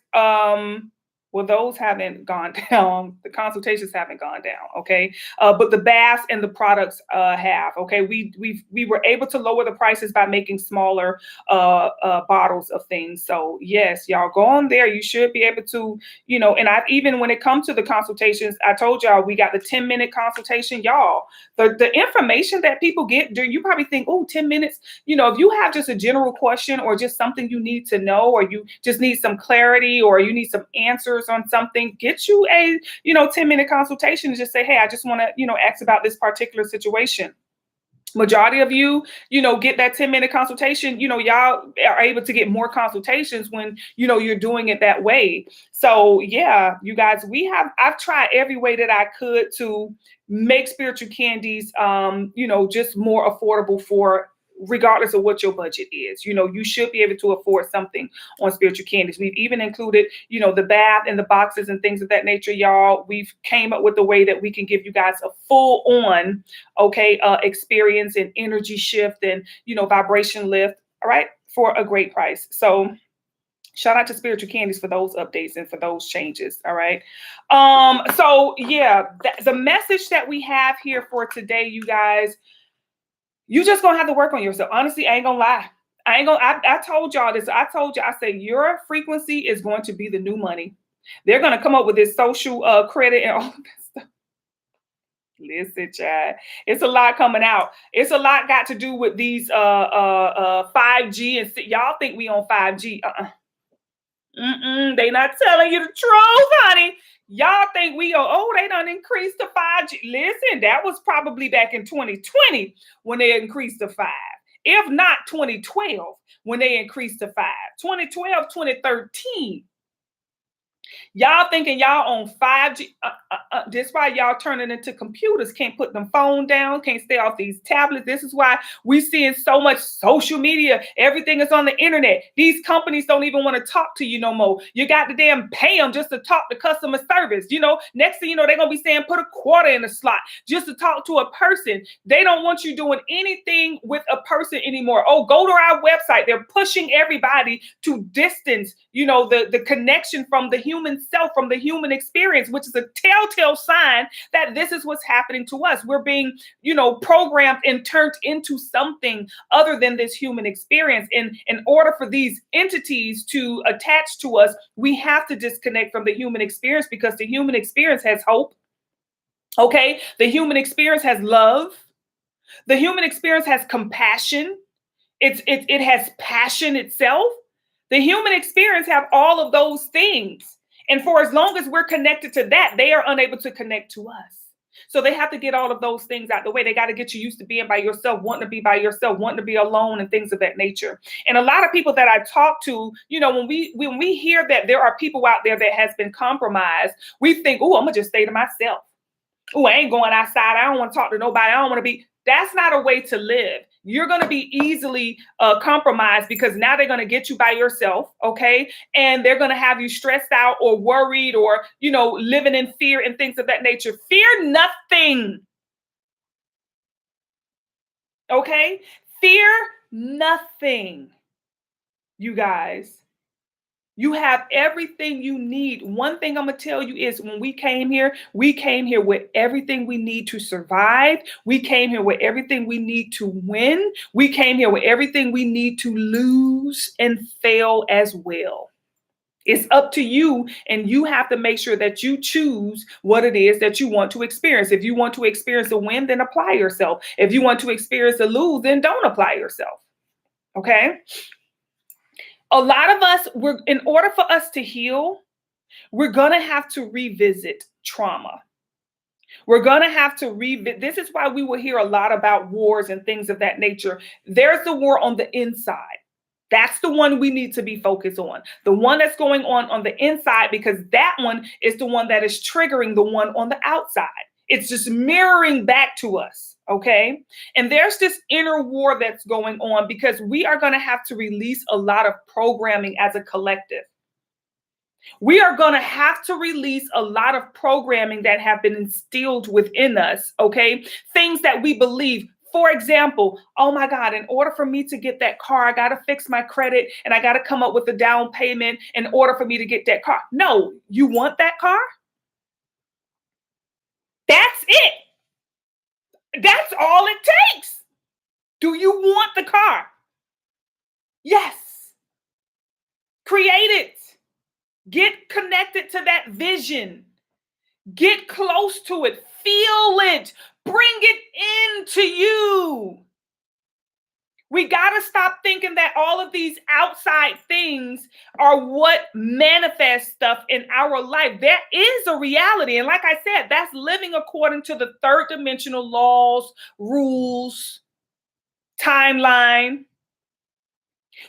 Well, those haven't gone down. The consultations haven't gone down. Okay, but the baths and the products have. Okay, we were able to lower the prices by making smaller bottles of things. So yes, y'all go on there. You should be able to, you know. And I even when it comes to the consultations, I told y'all we got the 10-minute consultation. Y'all, the information that people get, you probably think, oh, 10 minutes. You know, if you have just a general question or just something you need to know, or you just need some clarity, or you need some answers on something, get you a 10-minute consultation and just say, hey, I just want to ask about this particular situation. Majority of you get that 10-minute consultation. Y'all are able to get more consultations when you're doing it that way. So yeah, you guys, I've tried every way that I could to make spiritual candies just more affordable for, regardless of what your budget is. You should be able to afford something on spiritual candies. We've even included the bath and the boxes and things of that nature, y'all. We've came up with a way that we can give you guys a full on experience and energy shift and vibration lift, all right, for a great price. So shout out to spiritual candies for those updates and for those changes. All right. So yeah, the message that we have here for today, you guys, you just gonna have to work on yourself. Honestly, I ain't gonna lie. I told y'all this. I told you, I said your frequency is going to be the new money. They're gonna come up with this social credit and all that stuff. Listen, child, it's a lot coming out. It's a lot got to do with these 5G and y'all think we on 5G. They not telling you the truth, honey. Y'all think we are, oh, they done increased to 5G. Listen, that was probably back in 2020 when they increased to 5. If not 2012 when they increased to 5. 2012, 2013. Y'all thinking y'all on 5G. This is why y'all turning into computers. Can't put them phone down. Can't stay off these tablets. This is why we seeing so much social media. Everything is on the internet. These companies don't even want to talk to you no more. You got to damn pay them just to talk to customer service. Next thing you know, they're going to be saying put a quarter in the slot just to talk to a person. They don't want you doing anything with a person anymore. Oh, go to our website. They're pushing everybody to distance, the connection from the human self, from the human experience, which is a telltale sign that this is what's happening to us. We're being, programmed and turned into something other than this human experience. And in order for these entities to attach to us, we have to disconnect from the human experience, because the human experience has hope. Okay. The human experience has love. The human experience has compassion. It has passion itself. The human experience have all of those things. And for as long as we're connected to that, they are unable to connect to us. So they have to get all of those things out the way. They got to get you used to being by yourself, wanting to be by yourself, wanting to be alone, and things of that nature. And a lot of people that I talk to, when we hear that there are people out there that has been compromised, we think, oh, I'm gonna just stay to myself. Oh, I ain't going outside. I don't want to talk to nobody. I don't want to be. That's not a way to live. You're going to be easily compromised, because now they're going to get you by yourself, okay? And they're going to have you stressed out or worried or, living in fear and things of that nature. Fear nothing, okay? Fear nothing, you guys. You have everything you need. One thing I'm going to tell you is when we came here with everything we need to survive. We came here with everything we need to win. We came here with everything we need to lose and fail as well. It's up to you, and you have to make sure that you choose what it is that you want to experience. If you want to experience a win, then apply yourself. If you want to experience a lose, then don't apply yourself. Okay? A lot of us, in order for us to heal, we're going to have to revisit trauma. We're going to have to revisit. This is why we will hear a lot about wars and things of that nature. There's the war on the inside. That's the one we need to be focused on. The one that's going on the inside, because that one is the one that is triggering the one on the outside. It's just mirroring back to us. Okay. And there's this inner war that's going on because we are going to have to release a lot of programming as a collective. We are going to have to release a lot of programming that have been instilled within us. Okay. Things that we believe. For example, oh my God, in order for me to get that car, I got to fix my credit and I got to come up with a down payment in order for me to get that car. No, you want that car? That's it. That's all it takes. Do you want the car? Yes. Create it. Get connected to that vision. Get close to it. Feel it. Bring it into you. We got to stop thinking that all of these outside things are what manifests stuff in our life. There is a reality. And like I said, that's living according to the third dimensional laws, rules, timeline.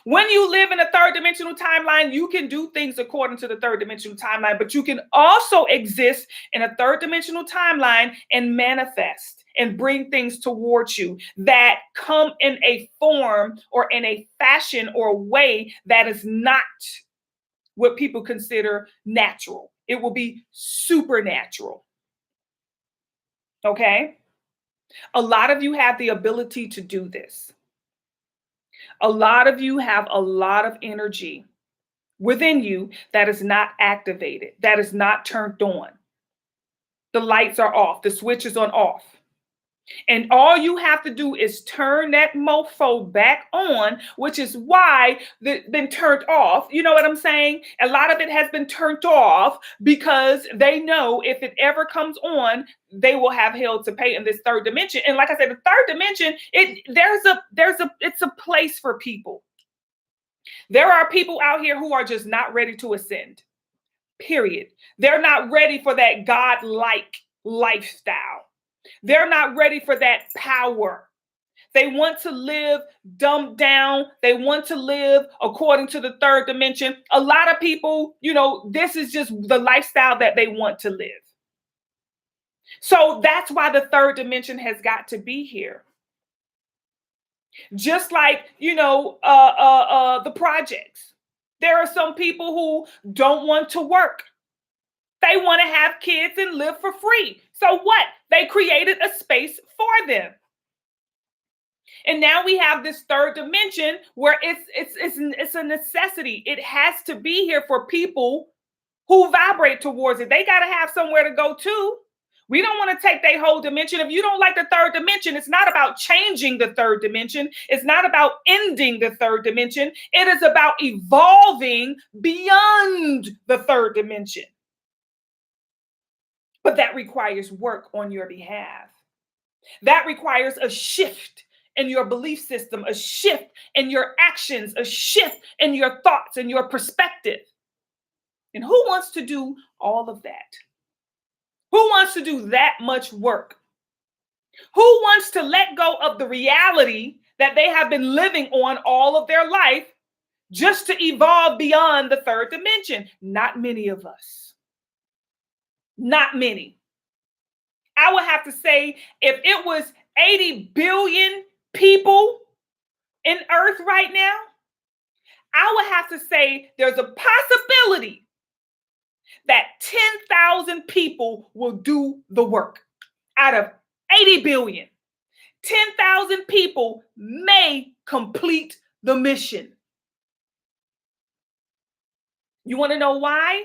When you live in a third dimensional timeline, you can do things according to the third dimensional timeline, but you can also exist in a third dimensional timeline and manifest and bring things towards you that come in a form or in a fashion or a way that is not what people consider natural. It will be supernatural. Okay? A lot of you have the ability to do this. A lot of you have a lot of energy within you that is not activated, that is not turned on. The lights are off, the switch is on off. And all you have to do is turn that mofo back on, which is why it's been turned off. You know what I'm saying? A lot of it has been turned off because they know if it ever comes on, they will have hell to pay in this third dimension. And like I said, the third dimension, it's a place for people. There are people out here who are just not ready to ascend. Period. They're not ready for that God-like lifestyle. They're not ready for that power. They want to live dumbed down. They want to live according to the third dimension. A lot of people, this is just the lifestyle that they want to live. So that's why the third dimension has got to be here. Just like, the projects. There are some people who don't want to work. They want to have kids and live for free. So what? They created a space for them. And now we have this third dimension where it's a necessity. It has to be here for people who vibrate towards it. They got to have somewhere to go to. We don't want to take their whole dimension. If you don't like the third dimension, it's not about changing the third dimension. It's not about ending the third dimension. It is about evolving beyond the third dimension. But that requires work on your behalf. That requires a shift in your belief system, a shift in your actions, a shift in your thoughts and your perspective. And who wants to do all of that? Who wants to do that much work? Who wants to let go of the reality that they have been living on all of their life just to evolve beyond the third dimension? Not many of us. Not many. I would have to say if it was 80 billion people in Earth right now, I would have to say there's a possibility that 10,000 people will do the work out of 80 billion. 10,000 people may complete the mission. You want to know why?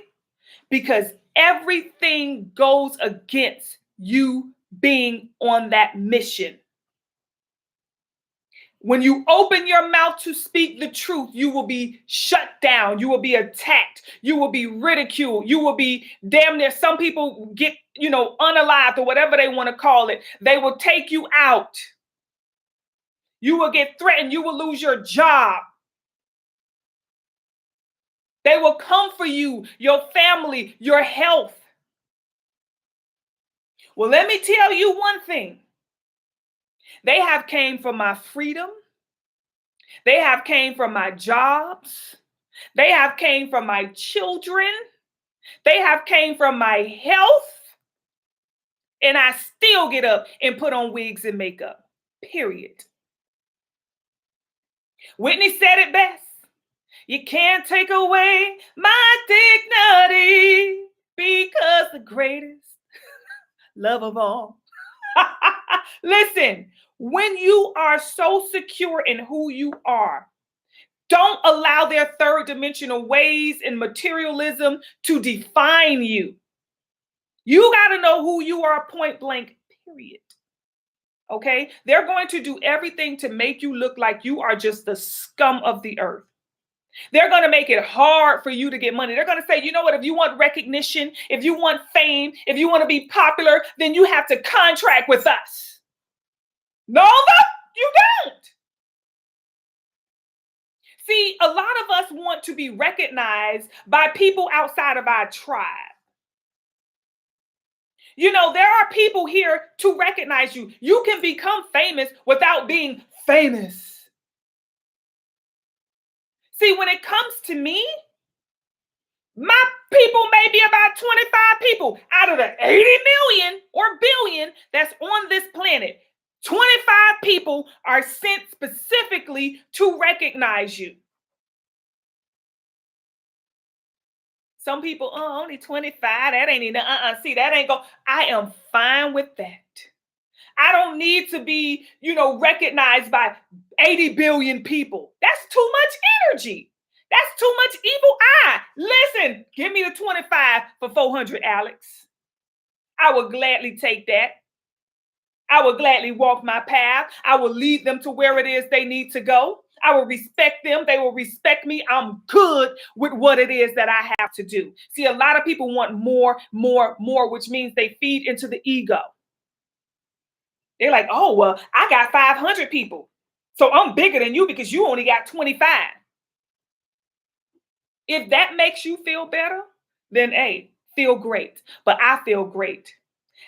Because everything goes against you being on that mission. When you open your mouth to speak the truth, you will be shut down. You will be attacked. You will be ridiculed. You will be damn near, some people get, unalived or whatever they want to call it. They will take you out. You will get threatened. You will lose your job. They will come for you, your family, your health. Well, let me tell you one thing. They have came for my freedom. They have came from my jobs. They have came from my children. They have came from my health. And I still get up and put on wigs and makeup, period. Whitney said it best. You can't take away my dignity because the greatest love of all. Listen, when you are so secure in who you are, don't allow their third dimensional ways and materialism to define you. You got to know who you are, point blank, period. Okay? They're going to do everything to make you look like you are just the scum of the earth. They're going to make it hard for you to get money. They're going to say, you know what, if you want recognition, if you want fame, if you want to be popular, then you have to contract with us. No, you don't. See, a lot of us want to be recognized by people outside of our tribe. There are people here to recognize you. You can become famous without being famous. See, when it comes to me, my people may be about 25 people out of the 80 million or billion that's on this planet. 25 people are sent specifically to recognize you. Some people, only 25, that ain't even, see, that ain't go. I am fine with that. I don't need to be, recognized by 80 billion people. That's too much energy. That's too much evil eye. Listen, give me the 25 for 400, Alex. I will gladly take that. I will gladly walk my path. I will lead them to where it is they need to go. I will respect them. They will respect me. I'm good with what it is that I have to do. See, a lot of people want more, which means they feed into the ego. They're like, oh, well, I got 500 people. So I'm bigger than you because you only got 25. If that makes you feel better, then hey, feel great. But I feel great.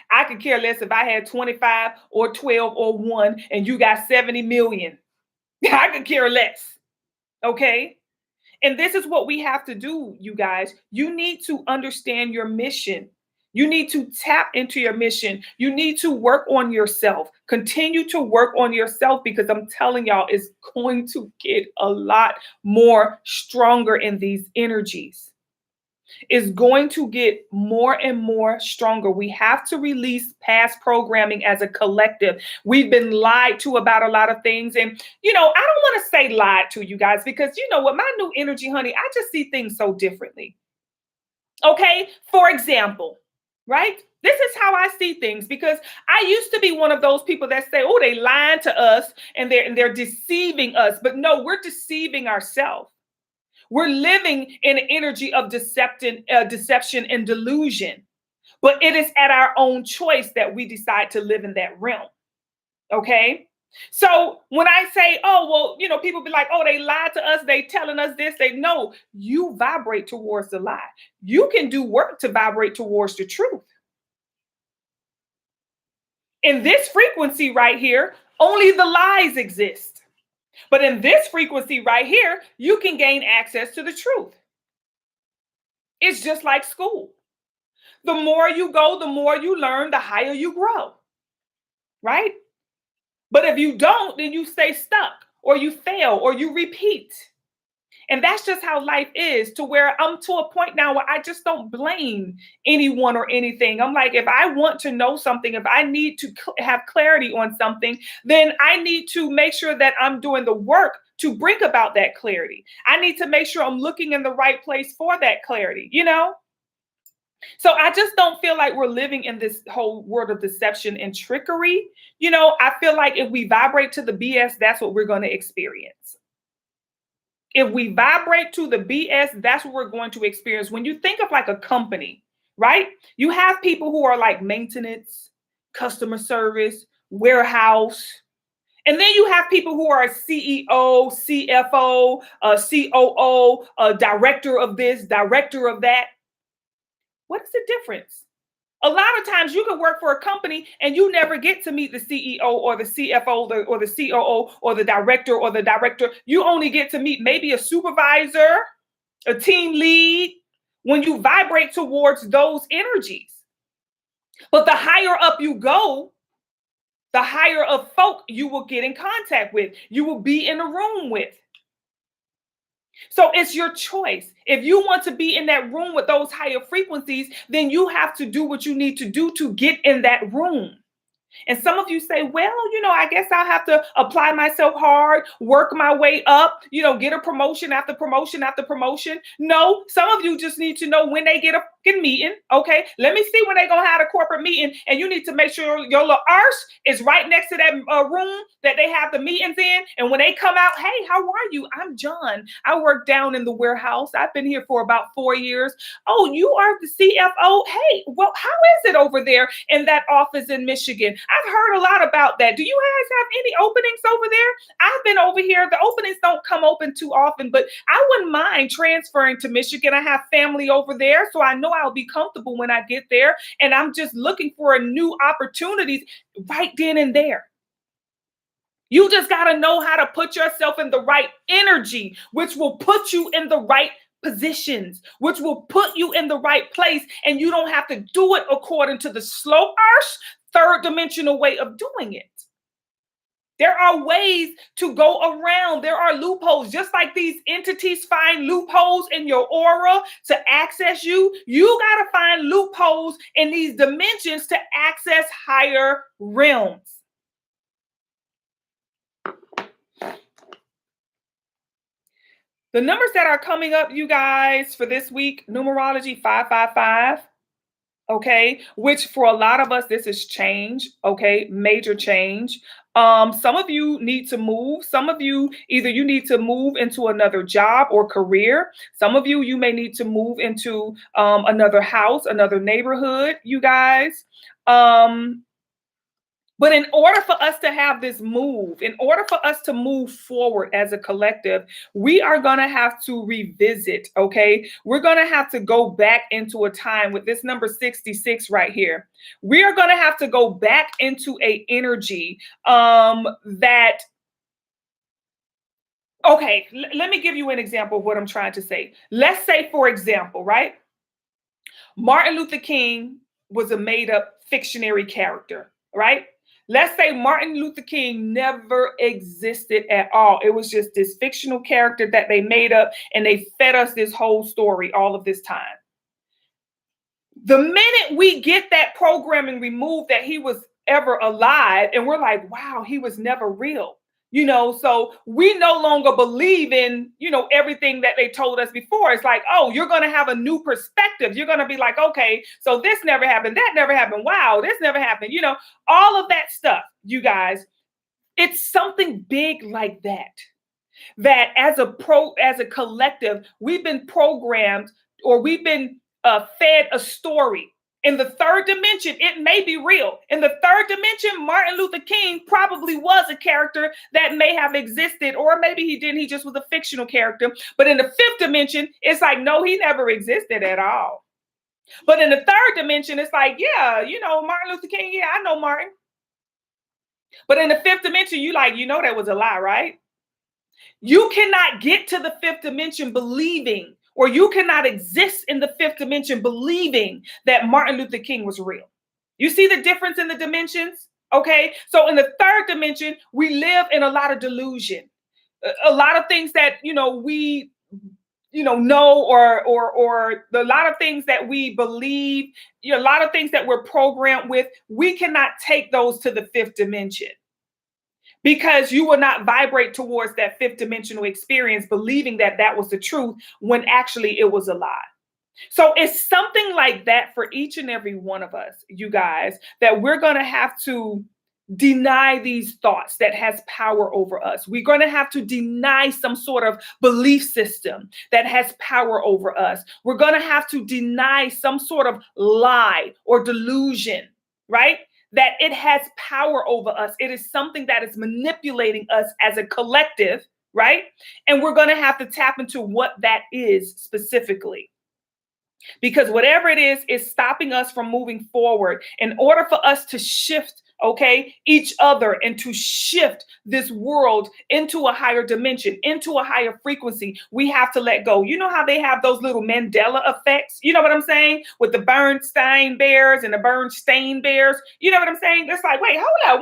I could care less if I had 25 or 12 or 1 and you got 70 million. I could care less. Okay? And this is what we have to do, you guys. You need to understand your mission. You need to tap into your mission. You need to work on yourself. Continue to work on yourself because I'm telling y'all, it's going to get a lot more stronger in these energies. It's going to get more and more stronger. We have to release past programming as a collective. We've been lied to about a lot of things. And, I don't want to say lied to you guys because you know what, my new energy, honey, I just see things so differently. Okay. For example, right? This is how I see things because I used to be one of those people that say, oh, they lied to us and they're deceiving us. But no, we're deceiving ourselves. We're living in an energy of deception and delusion, but it is at our own choice that we decide to live in that realm. Okay. So when I say, oh, well, people be like, oh, they lied to us. They telling us this. They know you vibrate towards the lie. You can do work to vibrate towards the truth. In this frequency right here, only the lies exist. But in this frequency right here, you can gain access to the truth. It's just like school. The more you go, the more you learn, the higher you grow. Right? But if you don't, then you stay stuck or you fail or you repeat. And that's just how life is, to where I'm to a point now where I just don't blame anyone or anything. I'm like, if I want to know something, if I need to have clarity on something, then I need to make sure that I'm doing the work to bring about that clarity. I need to make sure I'm looking in the right place for that clarity, you know? So I just don't feel like we're living in this whole world of deception and trickery. You know, I feel like if we vibrate to the BS, that's what we're going to experience. If we vibrate to the BS, that's what we're going to experience. When you think of like a company, right? You have people who are like maintenance, customer service, warehouse. And then you have people who are CEO, CFO, COO, director of this, director of that. What is the difference? A lot of times you can work for a company and you never get to meet the CEO or the CFO or the COO or the director or the director. You only get to meet maybe a supervisor, a team lead, when you vibrate towards those energies. But the higher up you go, the higher of folk you will get in contact with, you will be in a room with. So it's your choice. If you want to be in that room with those higher frequencies, then you have to do what you need to do to get in that room. And some of you say, well, you know, I guess I'll have to apply myself hard, work my way up, you know, get a promotion after promotion after promotion. No, some of you just need to know when they get a fucking meeting. Okay, let me see when they're going to have a corporate meeting. And you need to make sure your little arse is right next to that room that they have the meetings in. And when they come out, hey, how are you? I'm John. I work down in the warehouse. I've been here for about 4 years. Oh, you are the CFO. Hey, well, how is it over there in that office in Michigan? I've heard a lot about that. Do you guys have any openings over there? I've been over here. The openings don't come open too often, but I wouldn't mind transferring to Michigan. I have family over there, so I know I'll be comfortable when I get there. And I'm just looking for a new opportunities right then and there. You just got to know how to put yourself in the right energy, which will put you in the right positions, which will put you in the right place. And you don't have to do it according to the slow arse, third dimensional way of doing it. There are ways to go around. There are loopholes. Just like these entities find loopholes in your aura to access you, you got to find loopholes in these dimensions to access higher realms. The numbers that are coming up, you guys, for this week, numerology 555. Okay, which for a lot of us, this is change. Okay, major change. Some of you need to move. Some of you, either you need to move into another job or career. Some of you, you may need to move into another house, another neighborhood, you guys. But in order for us to have this move, in order for us to move forward as a collective, we are going to have to revisit, okay? We're going to have to go back into a time with this number 66 right here. We are going to have to go back into a energy that, okay, let me give you an example of what I'm trying to say. Let's say, for example, right? Martin Luther King was a made-up fictionary character, right? Let's say Martin Luther King never existed at all. It was just this fictional character that they made up, and they fed us this whole story all of this time. The minute we get that programming removed that he was ever alive, and we're like, wow, he was never real. You know, so we no longer believe in, you know, everything that they told us before. It's like, oh, you're going to have a new perspective. You're going to be like, okay, so this never happened. That never happened. Wow, this never happened. You know, all of that stuff, you guys, it's something big like that, that as a collective, we've been programmed, or we've been fed a story. In the third dimension, it may be real. In the third dimension, Martin Luther King probably was a character that may have existed, or maybe he didn't. He just was a fictional character. But in the fifth dimension, it's like, no, he never existed at all. But in the third dimension, it's like, yeah, you know, Martin Luther King, yeah, I know Martin. But in the fifth dimension, you like, you know, that was a lie, right? You cannot get to the fifth dimension believing, or you cannot exist in the fifth dimension believing that Martin Luther King was real. You see the difference in the dimensions? Okay. So in the third dimension, we live in a lot of delusion, a lot of things that, you know, we, you know, or a lot of things that we believe, you know, a lot of things that we're programmed with, we cannot take those to the fifth dimension. because you will not vibrate towards that fifth dimensional experience, believing that that was the truth when actually it was a lie. So it's something like that for each and every one of us, you guys, that we're going to have to deny these thoughts that has power over us. We're going to have to deny some sort of belief system that has power over us. We're going to have to deny some sort of lie or delusion, right? That it has power over us. It is something that is manipulating us as a collective, right? And we're going to have to tap into what that is specifically. Because whatever it is stopping us from moving forward. In order for us to shift, okay, each other and to shift this world into a higher dimension, into a higher frequency, we have to let go. You know how they have those little Mandela effects? You know what I'm saying? With the Bernstein bears and the Bernstein bears. You know what I'm saying? It's like, wait, hold up.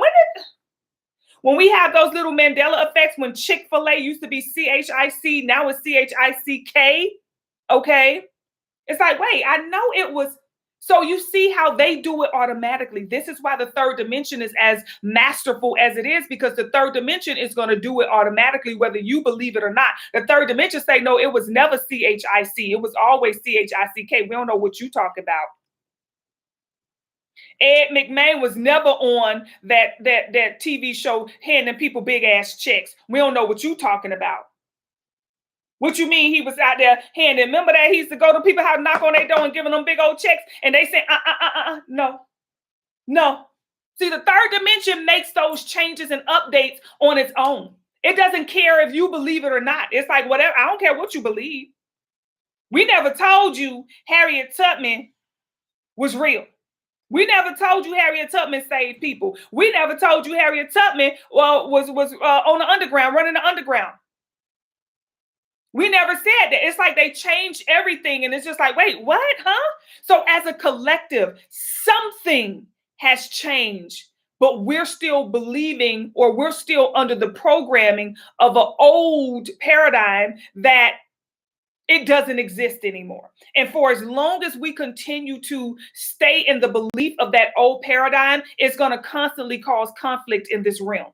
When we have those little Mandela effects, when Chick-fil-A used to be CHIC, now it's CHICK, okay? It's like, wait, I know it was. So you see how they do it automatically. This is why the third dimension is as masterful as it is, because the third dimension is going to do it automatically, whether you believe it or not. The third dimension say, no, it was never CHIC. It was always CHICK. We don't know what you talk about. Ed McMahon was never on that TV show handing people big ass checks. We don't know what you talking about. What you mean he was out there handing? Remember that he used to go to people, how to knock on their door and giving them big old checks, and they say, no. See, the third dimension makes those changes and updates on its own. It doesn't care if you believe it or not. It's like, whatever. I don't care what you believe. We never told you Harriet Tubman was real. We never told you Harriet Tubman saved people. We never told you Harriet Tubman was on the underground, running the underground. We never said that. It's like they changed everything. And it's just like, wait, what? Huh? So as a collective, something has changed, but we're still believing, or we're still under the programming of an old paradigm that it doesn't exist anymore. And for as long as we continue to stay in the belief of that old paradigm, it's going to constantly cause conflict in this realm.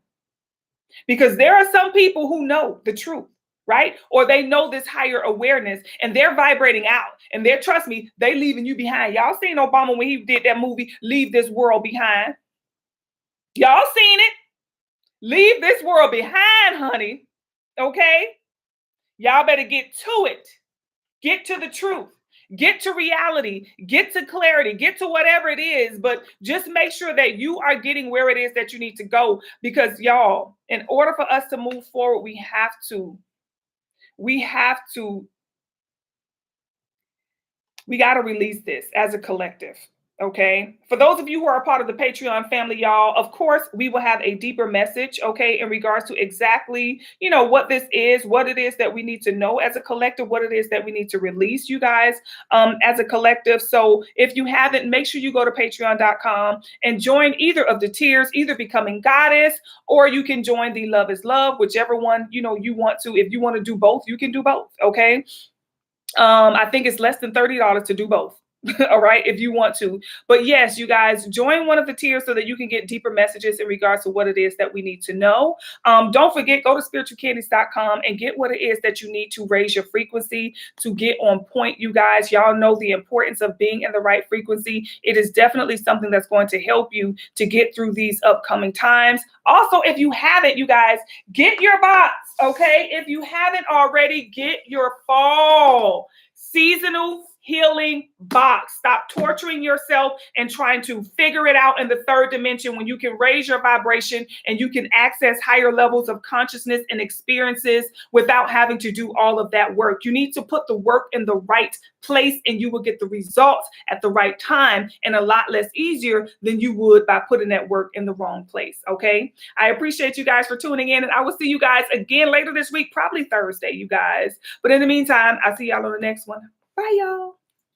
Because there are some people who know the truth, right? Or they know this higher awareness and they're vibrating out, and they're, trust me, they leaving you behind. Y'all seen Obama when he did that movie, Leave This World Behind. Y'all seen it? Leave this world behind, honey. Okay? Y'all better get to it. Get to the truth. Get to reality. Get to clarity. Get to whatever it is. But just make sure that you are getting where it is that you need to go. Because y'all, in order for us to move forward, we got to release this as a collective. Okay. For those of you who are a part of the Patreon family, y'all, of course, we will have a deeper message, okay, in regards to exactly, what this is, what it is that we need to know as a collective, what it is that we need to release, you guys, as a collective. So if you haven't, make sure you go to patreon.com and join either of the tiers, either becoming goddess, or you can join the love is love, whichever one, you want to. If you want to do both, you can do both. Okay. I think it's less than $30 to do both. All right, if you want to. But yes, you guys, join one of the tiers so that you can get deeper messages in regards to what it is that we need to know. Don't forget, go to spiritualcandies.com and get what it is that you need to raise your frequency, to get on point, you guys. Y'all know the importance of being in the right frequency. It is definitely something that's going to help you to get through these upcoming times. Also, if you haven't, you guys, get your box, okay? If you haven't already, get your fall seasonal healing box. Stop torturing yourself and trying to figure it out in the third dimension, when you can raise your vibration and you can access higher levels of consciousness and experiences without having to do all of that work. You need to put the work in the right place, and you will get the results at the right time and a lot less easier than you would by putting that work in the wrong place. Okay. I appreciate you guys for tuning in, and I will see you guys again later this week, probably Thursday, you guys. But in the meantime, I'll see y'all on the next one. Bye, y'all.